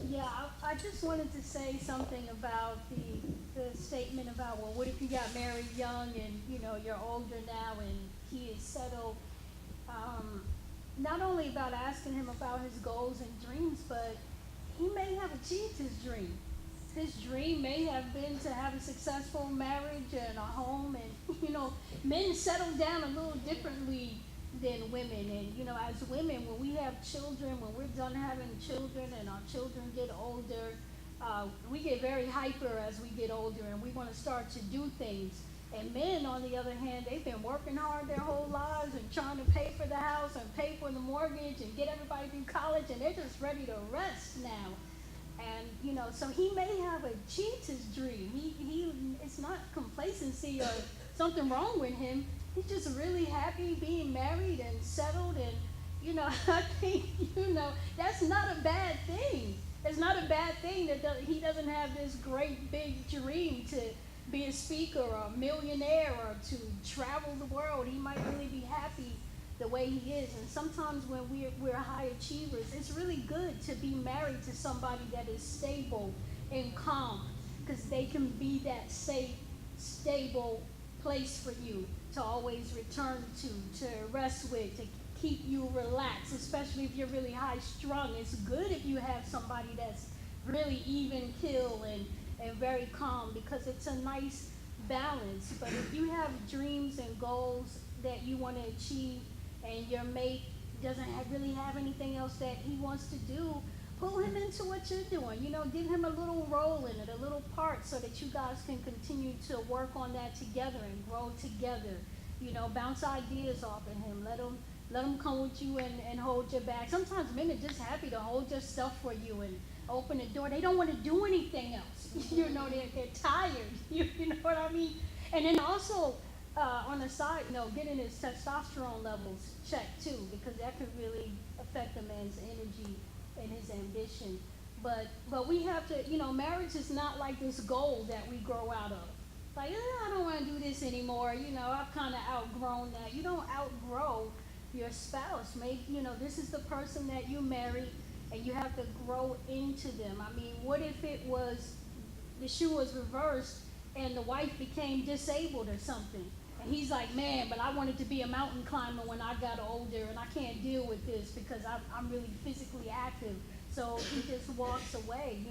Yeah, I just wanted to say something about the statement about, well, what if you got married young and, you're older now and he is settled? Not only about asking him about his goals and dreams, but he may have achieved his dream. His dream may have been to have a successful marriage and a home, and, men settle down a little differently than women. And, as women, when we have children, when we're done having children and our children get older, we get very hyper as we get older, and we want to start to do things. And men, on the other hand, they've been working hard their whole lives and trying to pay for the house and pay for the mortgage and get everybody through college, and they're just ready to rest now. And, so he may have achieved his dream. It's not complacency or something wrong with him. He's just really happy being married and settled. And, I think, that's not a bad thing. It's not a bad thing that he doesn't have this great big dream to be a speaker or a millionaire or to travel the world. He might really be happy the way he is. And sometimes when we're high achievers, it's really good to be married to somebody that is stable and calm, because they can be that safe, stable place for you to always return to rest with, to keep you relaxed, especially if you're really high strung. It's good if you have somebody that's really even keel and very calm, because it's a nice balance. But if you have dreams and goals that you want to achieve, and your mate doesn't really have anything else that he wants to do, pull him into what you're doing. Give him a little role in it, a little part, so that you guys can continue to work on that together and grow together. Bounce ideas off of him. Let him come with you and hold your back. Sometimes men are just happy to hold your stuff for you and open the door. They don't want to do anything else. They're tired. You know what I mean? And then also, on the side, getting his testosterone levels checked too, because that could really affect a man's energy and his ambition. But we have to, marriage is not like this goal that we grow out of. Like, I don't want to do this anymore. I've kind of outgrown that. You don't outgrow your spouse. Maybe, this is the person that you marry, and you have to grow into them. I mean, what if the shoe was reversed and the wife became disabled or something? And he's like, man, but I wanted to be a mountain climber when I got older, and I can't deal with this because I'm really physically active. So he just walks away.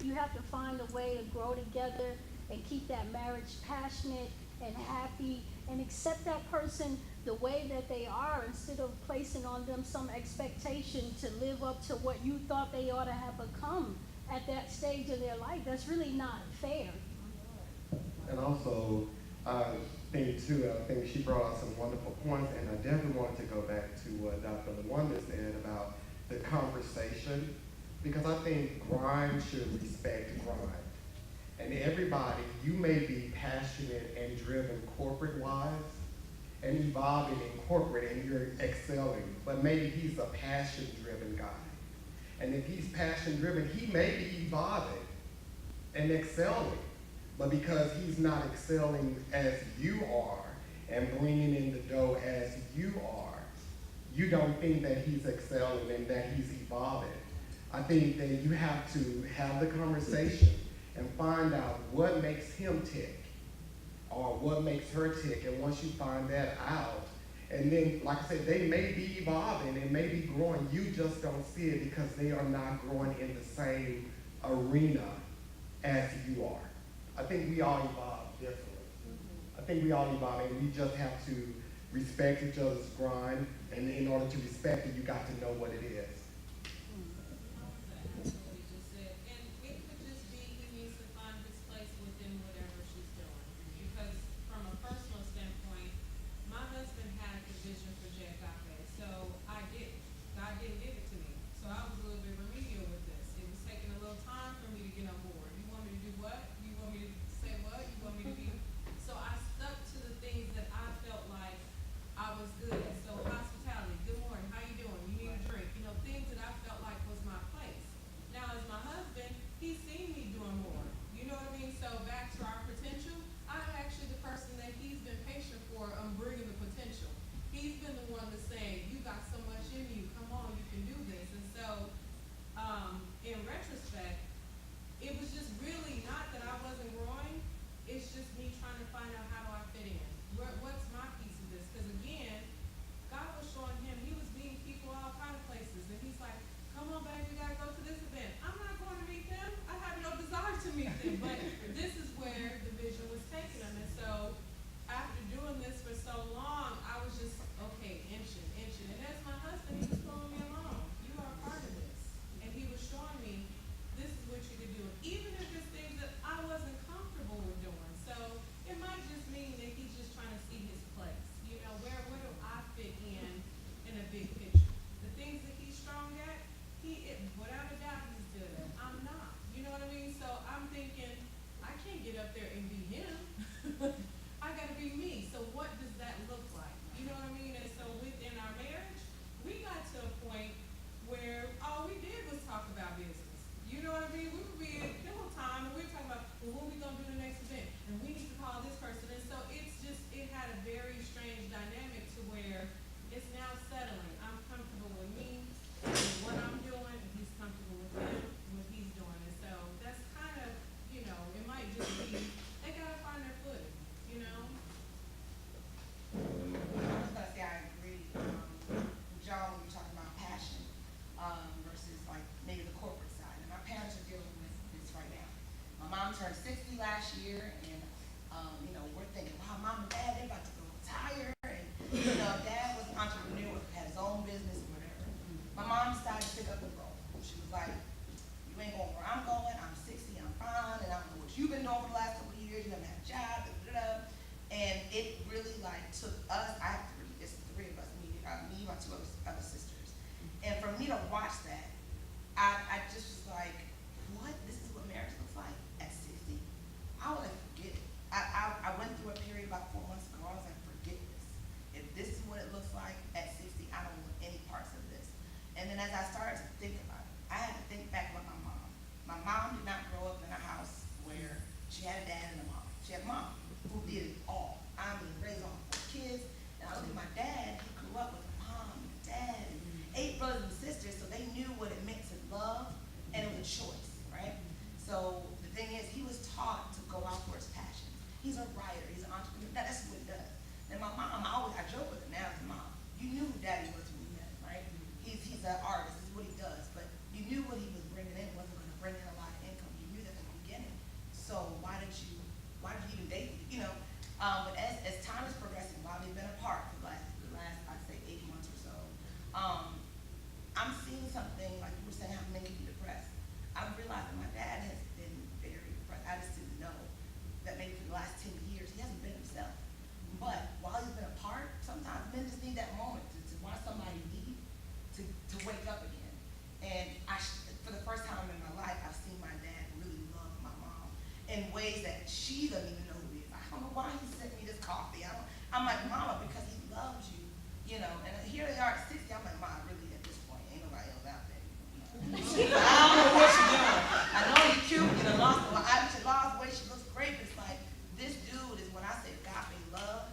You have to find a way to grow together and keep that marriage passionate and happy, and accept that person the way that they are, instead of placing on them some expectation to live up to what you thought they ought to have become at that stage of their life. That's really not fair. And also, I think she brought out some wonderful points, and I definitely wanted to go back to what Dr. LaWanda said about the conversation, because I think grind should respect grind. And everybody, you may be passionate and driven corporate-wise and evolving in corporate, and you're excelling, but maybe he's a passion-driven guy. And if he's passion-driven, he may be evolving and excelling, but because he's not excelling as you are and bringing in the dough as you are, you don't think that he's excelling and that he's evolving. I think that you have to have the conversation and find out what makes him tick or what makes her tick. And once you find that out, and then, like I said, they may be evolving and may be growing. You just don't see it because they are not growing in the same arena as you are. I think we all evolve differently. I think we all evolve, and we just have to respect each other's grind, and in order to respect it, you got to know what it is. That's what we just said. And it could just be he needs to find his place within whatever she's doing. Because from a personal standpoint, my husband had the vision for JAGAPE, so I didn't. God didn't give it to me. So I was a little bit remedial with this. It was taking a little time for me to get on board. You want me to do what? You want me to say what? You want me to be? So I stuck to the things that I felt like I was good at. So hospitality, good morning, how you doing? You need a drink. You know, things that I felt like was my place. Now as my husband, he's seen me doing more. You know what I mean? So back to our potential, I'm actually the person that he's been patient for, bringing the potential. He's been the one to say, you got so much in you, come on, you can do this. And so, in retrospect, it was just really not that I wasn't growing, it's just me trying to find out how do I fit in. What's my piece of this? Because again, God was showing him, he was meeting people all kind of places, and he's like, come on babe, we gotta go to this event. I'm not going to meet them, I have no desire to meet them, but this is where the vision was taking him. And so, after doing this for so long, I was just, okay, inching. And as my husband, he was throwing me along. You are a part of this. And he was showing me, this is what you can do. Even if it's things that I wasn't comfortable with doing. So it might just mean that he's just trying to see his place. You know, where do I fit in a big picture? The things that he's strong at, without a doubt, he's good at. I'm not. You know what I mean? So I'm thinking, I can't get up there and be him. I gotta be me. So what does that look like? You know what I mean? And so within our marriage, we got to a point where all we did was talk about business. You know what I mean? We would be at pillow time and we were talking about, well, what are we gonna do the next event? And we need to call this person. And so it had a very strange dynamic to where it's now settling. I'm comfortable with me, and what I'm doing, and he's comfortable with him, and what he's doing. And so that's kind of, you know, it might just be, they gotta find their footing, you know? I was gonna say I agree, John, when you're talking about passion, versus like maybe the corporate side. And my parents are dealing with this right now. My mom turned 60 last year, and you know, we're thinking, wow, mom and dad, they're about to go retire. And you know, dad was an entrepreneur, had his own business, whatever. My mom decided to pick up the role. She was like, you ain't going where I'm going, I'm 60, I'm fine, and I don't know what you've been doing for the last couple of years, you haven't had a job, da, da, da. And it really like took us, I have three, it's the three of us, me, my two other sisters. And for me to watch that, I just was like, what? This is what marriage looks like at 60? I was like, forget it. I went through a period about 4 months ago, I was like, forget this. If this is what it looks like at 60, I don't want any parts of this. And then as I started to think about it, I had to think back about my mom. My mom did not grow up in a house where she had a dad and a mom. She had a mom who did it all. I mean, raised all 4 kids. And I look at my dad, he grew up with a mom and a dad and 8 brothers and sisters, so they knew what it meant to love, and it was a choice, right? So the thing is, he was taught to go out for his passion. He's a writer, he's an entrepreneur, that's what he does. And my mom, I joke with her now as a mom, you knew who daddy was when you met him, right? He's an artist, this is what he does, but you knew what he was bringing in wasn't gonna bring in a lot of income. You knew that from the beginning. So why did you even date, you know? But as time is progressing, while they've been apart for the last I'd say 8 months or so, I'm seeing something, like you were saying, how men can be depressed. I'm realizing my dad has been very depressed. I just didn't know that maybe for the last 10 years, he hasn't been himself. But while he's been apart, sometimes men just need that moment to watch somebody leave, to wake up again. And for the first time in my life, I've seen my dad really love my mom in ways that she doesn't even know who he is. I don't know why he sent me this coffee. I'm like, Mama, because he loves you, you know. And here they are at 60. I'm like, Mom, really at this point, ain't nobody else out there. I don't know what she's doing. I know you're cute, you know, she lost weight, she looks great, but it's like, this dude is, when I say agape love,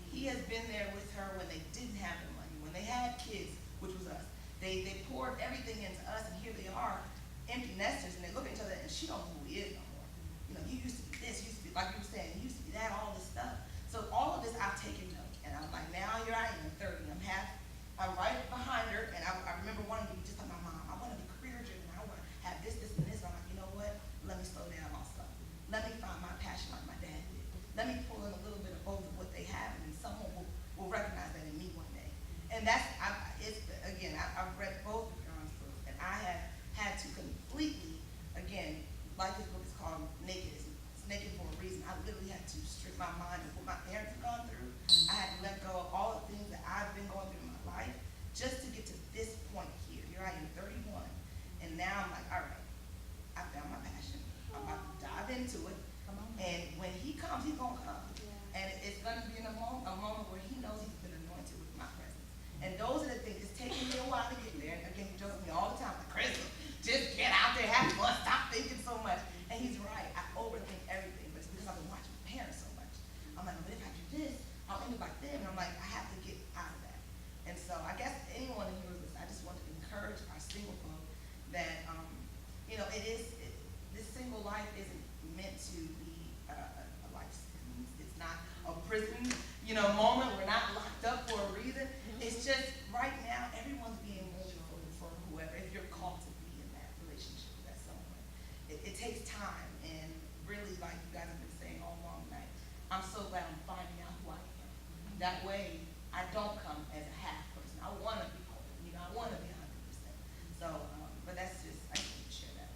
he has been there with her when they didn't have the money, when they had kids, which was us. They poured everything into us, and here they are, empty nesters, and they look at each other, and she don't know who he is no more. You know, you used to be this, you used to be, like you were saying, you used to be that, all this stuff. So all of this, I've taken note, and I'm like, now here I am, 30, I'm right behind her, and I remember wanting to be just like my mom. I want to be career-driven, I want to have this, this, and this. I'm like, you know what? Let me slow down also. Let me find my passion like my dad did. Let me pull in a little bit of both of what they have, and someone will recognize and that's, I've read both of John's books, and I have had to completely, again, like this book is called Naked. It's naked for a reason. I literally had to strip my mind of what my parents have gone through. I had to let go of all the things that I've been going through in my life just to get to this point here. Here I am, 31, and now I'm like, all right, I found my passion. I'm about to dive into it, and when he comes, he's gonna come. And it's gonna be in a moment where he knows he's been anointed with my presence. And those are the things, it's taking me a while to get there. And again, he jokes with me all the time, like, Crystal, just get out there, have fun, stop thinking so much. And he's right, I overthink everything, but it's because I've been watching my parents so much. I'm like, but if I do this, I'll end up like them. And I'm like, I have to get out of that. And so I guess anyone in here, I just want to encourage our single folk that, this single life isn't meant to be a life sentence. It's not a prison, moment. We're not locked up for a reason. It's just right now, everyone's being molded for whoever. If you're called to be in that relationship with that someone, it takes time. And really, like you guys have been saying all along tonight, I'm so glad I'm finding out who I am. That way, I don't come as a half person. I want to be whole. I want to be 100%. So, but that's just, I just want to share that.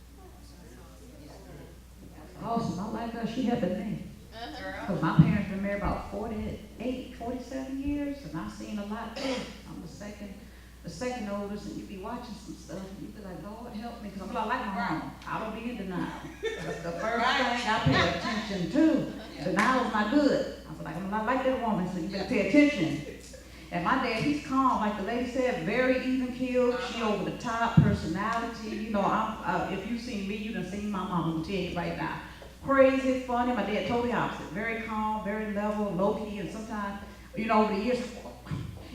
Awesome. I like her. She helping me. Because my parents been married about 47 years, and I've seen a lot too. I'm the second oldest, and you be watching some stuff, and you be like, Lord, help me, because I'm like my mom. I don't be in denial. That's the first thing I pay attention to. Denial's not good. I was like, I'm not like that woman, so you better pay attention. And my dad, he's calm, like the lady said, very even-keeled. She over the top personality. If you seen me, you done seen my mom. I'm gonna tell you right now. Crazy, funny. My dad totally opposite. Very calm, very level, low-key, and sometimes, over the years,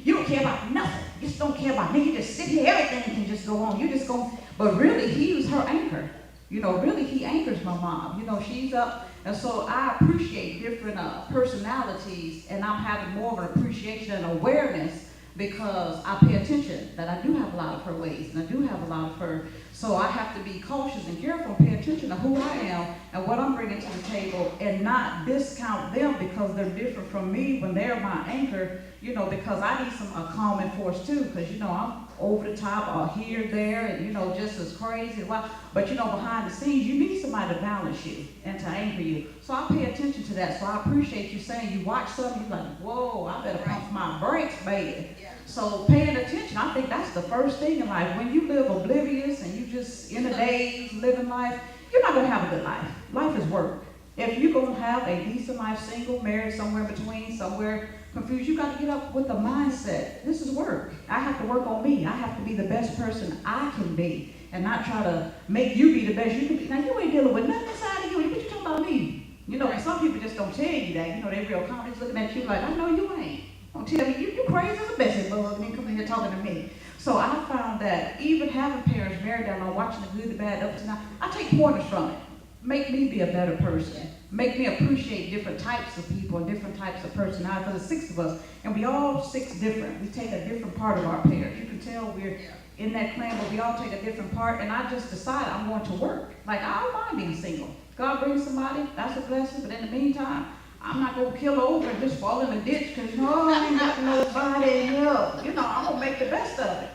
you don't care about nothing. You just don't care about me. You just sit here, everything can just go on. You just go, but really, he was her anchor. Really, he anchors my mom. She's up, and so I appreciate different personalities, and I'm having more of an appreciation and awareness because I pay attention that I do have a lot of her ways, and I do have a lot of her. So I have to be cautious and careful and pay attention to who I am and what I'm bringing to the table, and not discount them because they're different from me when they're my anchor, because I need a calming force too, because, I'm over the top or here, there, and, just as crazy. But, behind the scenes, you need somebody to balance you and to anchor you. So I pay attention to that. So I appreciate you saying you watch something, you're like, whoa, I better pump my brakes, baby. So paying attention, I think that's the first thing in life. When you live oblivious and you just in a daze living life, you're not going to have a good life. Life is work. If you're going to have a decent life, single, married, somewhere between, somewhere confused, you got to get up with the mindset. This is work. I have to work on me. I have to be the best person I can be and not try to make you be the best you can be. Now, you ain't dealing with nothing inside of you. What you talking about me? Some people just don't tell you that. They real confident looking at you like, I know you ain't. Don't tell me, you crazy as a Bessie bug, and then come in here talking to me. So I found that even having parents married down on watching the good, the bad, up to now, I take pointers from it. Make me be a better person. Make me appreciate different types of people and different types of personality. Because there's 6 of us, and we all 6 different. We take a different part of our parents. You can tell we're in that clan, but we all take a different part. And I just decided I'm going to work. Like, I don't mind being single. God brings somebody, that's a blessing. But in the meantime, I'm not going to kill over and just fall in the ditch because, I ain't got nobody help. I'm going to make the best of it.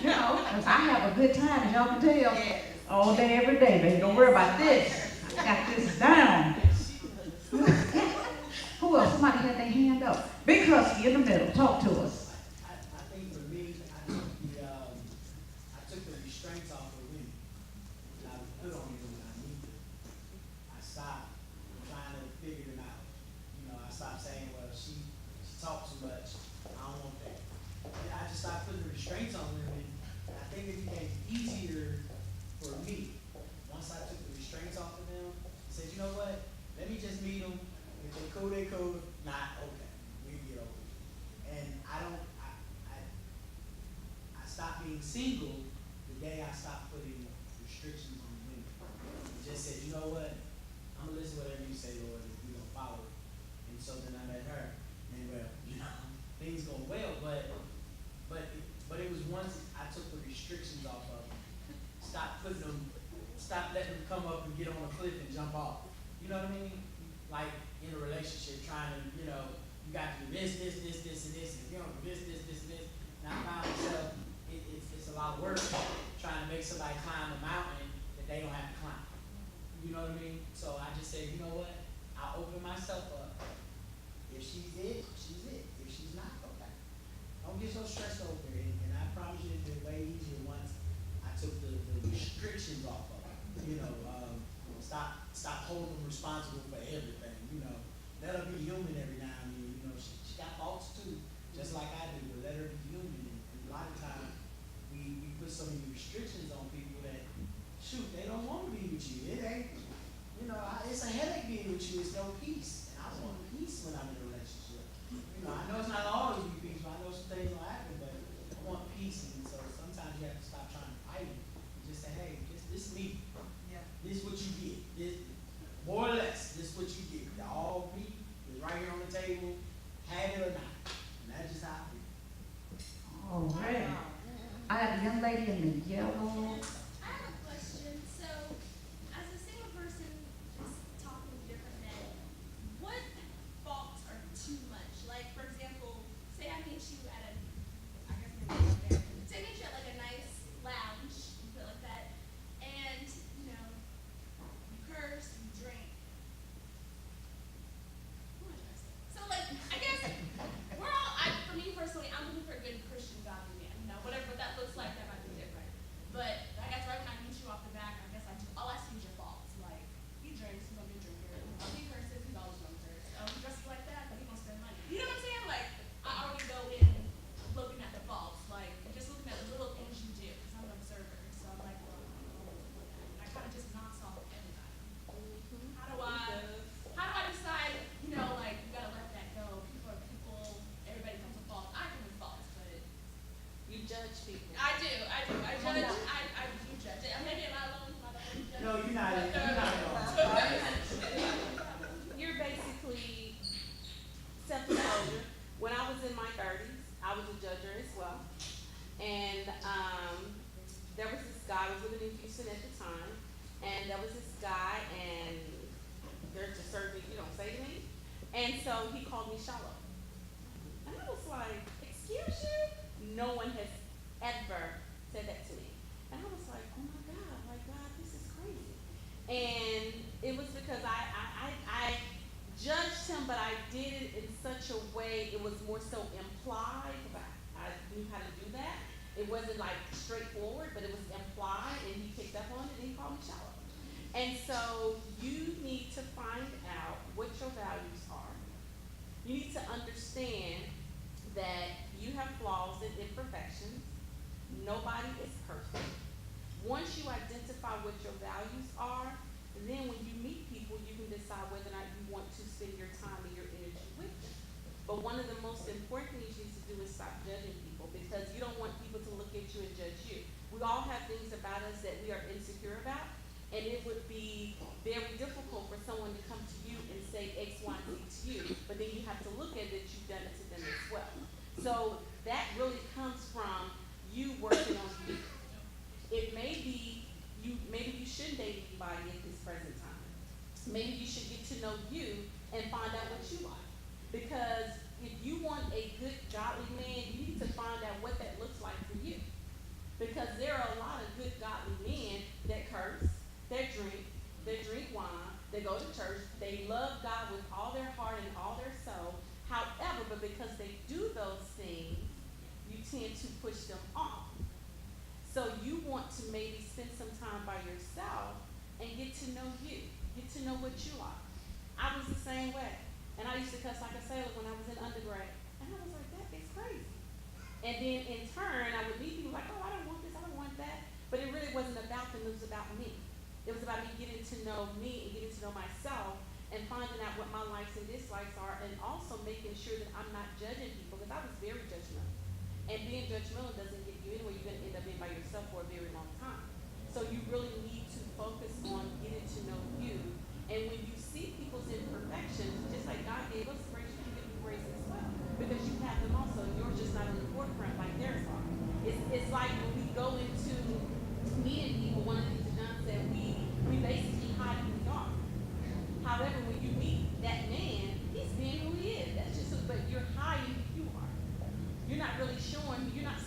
Because I have a good time, as y'all can tell, all day, every day, baby. Don't worry about this. I got this down. Who else? Somebody had their hand up. Big Husky in the middle. Talk to us. I think for me, I took the restraints off of women. I put on them when I need them. I stopped trying to figure them out. I stopped saying, well, she talks too much. I don't want that. I just stopped putting restraints on women. I think it became easier for me. Once I took the restraints off of them, I said, you know what? Let me just meet them. If they cool, they cool. Not okay. We get over it. And I stopped being single the day I stopped putting restrictions on women. I just said, you know what? I'm gonna listen to whatever you say, Lord, if you're gonna follow it. And so then I met her, and things go well, but it was once I took the restrictions off of them, stop letting them come up and get on a cliff and jump off. You know what I mean? Like in a relationship, trying to, you got to do this, and this, and if you don't do this, and this. And I found myself, it's a lot of work trying to make somebody climb a mountain that they don't have to climb. You know what I mean? So I just said, you know what? I'll open myself up. If she's it, she's it. If she's not, okay. Don't get so stressed over it. And I promise you it's been way easier once I took the restrictions off of her. Stop holding them responsible for everything, Let her be human every now and then, she got faults too, just like I do, but let her be human. And a lot of times, we put so many restrictions on people that, shoot, they don't want to be with you. It ain't, it's a headache being with you, it's no peace. And I want peace when I'm in a relationship. I know it's not always be peace, but I know some things will happen, but I want peace. And so sometimes you have to stop trying to fight it and just say, hey, this is me. Yeah. This is what you get. This, more or less, this is what you get. The all meat is right here on the table, have it or not. And that's just how I feel. All right. I have a young lady in the yellow. I have a question. So, as a single person, just talking with different men, what faults are too much? Like, for example, say I meet you at say I meet you at like a nice lounge, you feel like that, and you curse, you drink. What am I trying to say? So, like, I guess for me personally, I'm looking for a good Christian godly man. Whatever that looks like, that might be different. But I guess right when I meet you off the back, I guess all I see is your faults. Like, he drinks, he's gonna be a drinker. He curses, he's always gonna curse. He dresses like that, but he's gonna spend money. You know what I'm saying? Like, I already go in looking at the faults, like just looking at the little things you do. Because I'm an observer, so I'm like, well, I kind of just knocks off everybody. How do I decide? Like you gotta let that go. People are people. Everybody comes with faults. I come with faults, but You judge people. I do. I judge. I do judge. Maybe am I alone? Am I the only judge? No, you're not alone. You're basically self-disclosure. When I was in my 30s, I was a judger as well. And there was this guy, I was living in Houston at the time, and there was this guy, and there's just certain things you don't say to me. And so he called me shallow. And I was like, excuse you? No one has ever said that to me. And I was like, oh my God, this is crazy. And it was because I judged him, but I did it in such a way, it was more so implied, because I knew how to do that. It wasn't like straightforward, but it was implied, and he picked up on it, and he called me shallow. And so you need to find out what your values are. You need to understand that you have flaws and imperfections. Nobody is perfect. Once you identify what your values are, then when you meet people, you can decide whether or not you want to spend your time and your energy with them. But one of the most important things you need to do is stop judging people, because you don't want people to look at you and judge you. We all have things about us that we are insecure about, and it would be very difficult for someone to come to you and say X, Y, and Z to you, but then you have to look at it that you've done it to them as well. So that really comes from you working on you. It may be maybe you shouldn't date anybody at this present time. Maybe you should get to know you and find out what you like. Because if you want a good godly man, you need to find out what that looks like for you. Because there are a lot of good godly men that curse, that drink wine, they go to church, they love God with all their heart and all their soul. However, but because they do those things, you tend to push them off. So you want to maybe spend some time by yourself and get to know you, get to know what you like. I was the same way. And I used to cuss like a sailor when I was in undergrad. And I was like, that is crazy. And then in turn, I would meet people like, oh, I don't want this, I don't want that. But it really wasn't about them, it was about me. It was about me getting to know me and getting to know myself and finding out what my likes and dislikes are, and also making sure that I'm not judging people, because I was very judgmental. And being judgmental doesn't get you anywhere. You're going to end up being by yourself for a very long time. So you really need to focus on getting to know you. And when you see people's imperfections, just like God gave us grace, you can give them grace as well. Because you have them also. Yours just not in the forefront like theirs are. It's like when we go into meeting people, one of the things that John said, we basically hide who we are. However, when you meet that man, he's being who he is. That's just, but you're hiding who you are. You're not really showing, you're not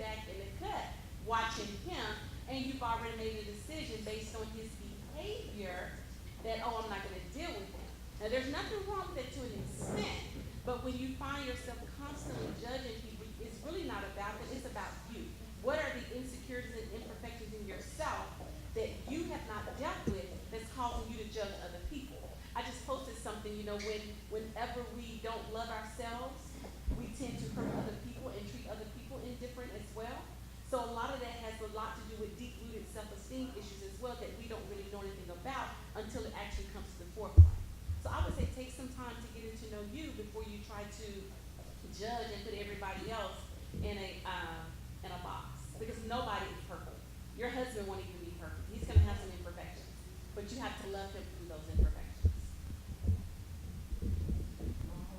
back in the cut watching him, and you've already made a decision based on his behavior that, oh, I'm not going to deal with him. Now, there's nothing wrong with it to an extent, but when you find yourself constantly judging people, it's really not about that, it's about you. What are the insecurities and imperfections in yourself that you have not dealt with that's causing you to judge other people? I just posted something, whenever we don't love ourselves, we tend to hurt other people and treat other people indifferent as well. So a lot of that has a lot to do with deep-rooted self-esteem issues as well that we don't really know anything about until it actually comes to the forefront. So I would say take some time to get to know you before you try to judge and put everybody else in a box, because nobody is perfect. Your husband won't even be perfect. He's going to have some imperfections, but you have to love him through those imperfections.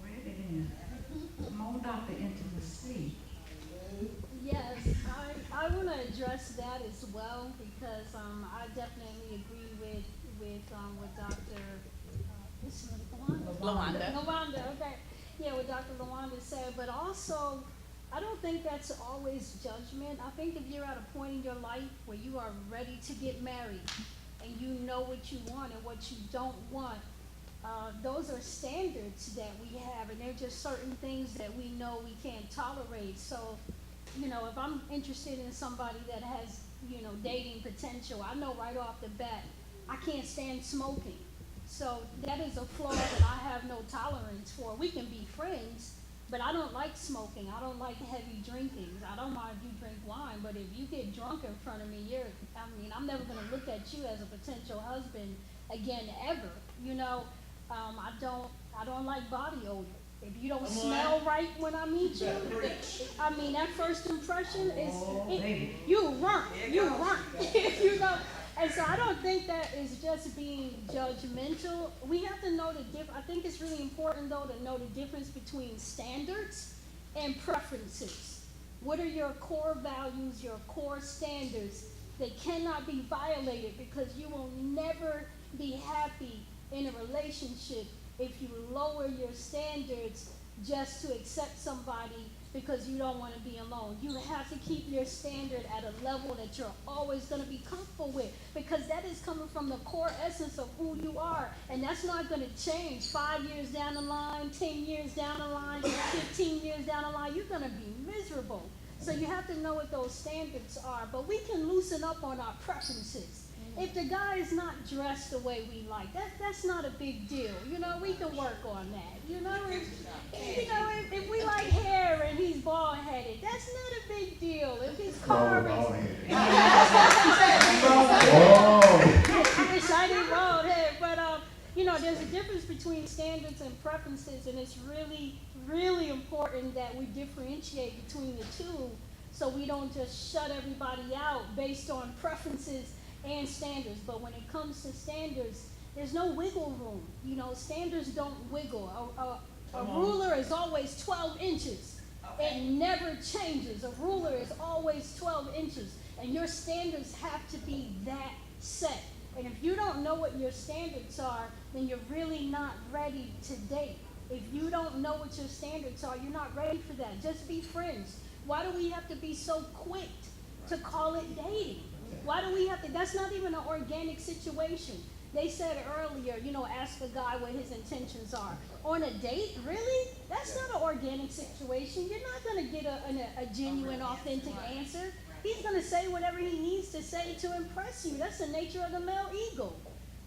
Already then. Come on, Dr. Intimacy. Yes, I want to address that as well, because I definitely agree with what Dr. What's her name? Lawanda, okay. Yeah, what Dr. Lawanda said, but also I don't think that's always judgment. I think if you're at a point in your life where you are ready to get married and you know what you want and what you don't want, those are standards that we have, and they're just certain things that we know we can't tolerate. So, if I'm interested in somebody that has, dating potential, I know right off the bat, I can't stand smoking. So that is a flaw that I have no tolerance for. We can be friends, but I don't like smoking. I don't like heavy drinking. I don't mind if you drink wine, but if you get drunk in front of me, I'm never going to look at you as a potential husband again, ever. I don't like body odor. If you don't smell right when I meet you, that first impression is, you run. And so I don't think that is just being judgmental. We have to know the difference. I think it's really important, though, to know the difference between standards and preferences. What are your core values, your core standards? They cannot be violated, because you will never be happy in a relationship if you lower your standards just to accept somebody because you don't want to be alone. You have to keep your standard at a level that you're always going to be comfortable with, because that is coming from the core essence of who you are, and that's not going to change 5 years down the line, 10 years down the line, 15 years down the line. You're going to be miserable. So you have to know what those standards are, but we can loosen up on our preferences. If the guy is not dressed the way we like, that's not a big deal. We can work on that. If we like hair and he's bald-headed, that's not a big deal. If his car is shiny bald head, but there's a difference between standards and preferences, and it's really, really important that we differentiate between the two, so we don't just shut everybody out based on preferences and standards. But when it comes to standards, there's no wiggle room. Standards don't wiggle. A ruler is always 12 inches. It never changes. A ruler is always 12 inches. And your standards have to be that set. And if you don't know what your standards are, then you're really not ready to date. If you don't know what your standards are, you're not ready for that. Just be friends. Why do we have to be so quick to call it dating? Why do we have to? That's not even an organic situation. They said earlier, ask a guy what his intentions are. On a date, really? That's not an organic situation. You're not going to get a genuine, authentic answer. He's going to say whatever he needs to say to impress you. That's the nature of the male ego.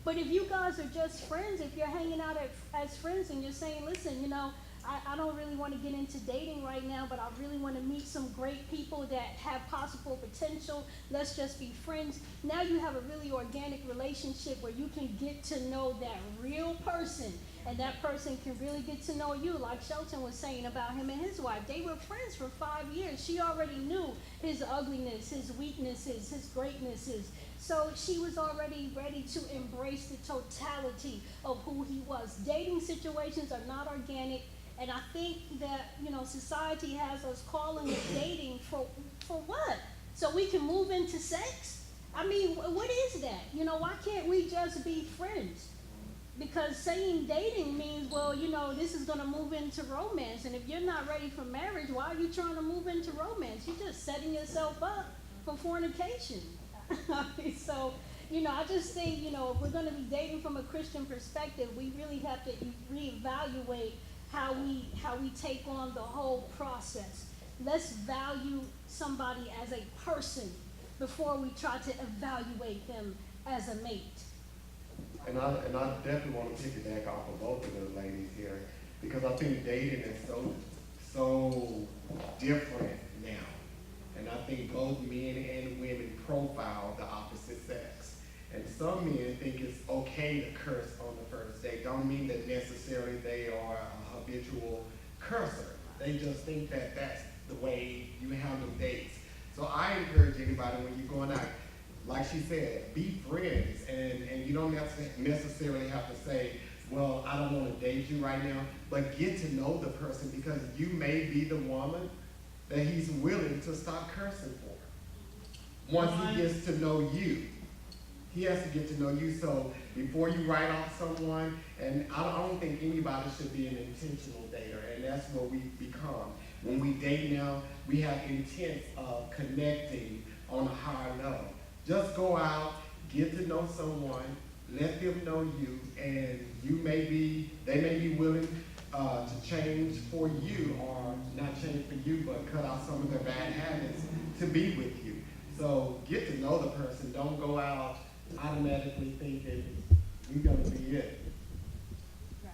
But if you guys are just friends, if you're hanging out as friends and you're saying, listen, I don't really want to get into dating right now, but I really want to meet some great people that have possible potential. Let's just be friends. Now you have a really organic relationship where you can get to know that real person, and that person can really get to know you. Like Shelton was saying about him and his wife. They were friends for 5 years. She already knew his ugliness, his weaknesses, his greatnesses. So she was already ready to embrace the totality of who he was. Dating situations are not organic. And I think that, society has us calling it dating for what? So we can move into sex? What is that? Why can't we just be friends? because saying dating means, well, you know, this is going to move into romance. And if you're not ready for marriage, why are you trying to move into romance? You're just setting yourself up for fornication. So, you know, I just think, you know, if we're going to be dating from a Christian perspective, we really have to reevaluate how we take on the whole process. Let's value somebody as a person before we try to evaluate them as a mate. And I definitely want to piggyback off of both of the ladies here, because I think dating is so different now. And I think both men and women profile the opposite sex. And some men think it's okay to curse on the first date. Don't mean that necessarily they are a habitual cursor. They just think that that's the way you handle dates. So I encourage anybody when you're going out, like she said, be friends, and you don't necessarily have to say, well, I don't want to date you right now, but get to know the person, because you may be the woman that he's willing to stop cursing for. Once he gets to know you, he has to get to know you. So before you write off someone, and I don't think anybody should be an intentional dater, and that's what we become. When we date now, we have intent of connecting on a higher level. Just go out, get to know someone, let them know you, and they may be willing to change for you, or not change for you, but cut out some of their bad habits to be with you. So get to know the person. Don't go out automatically thinking you're going to be it. Right.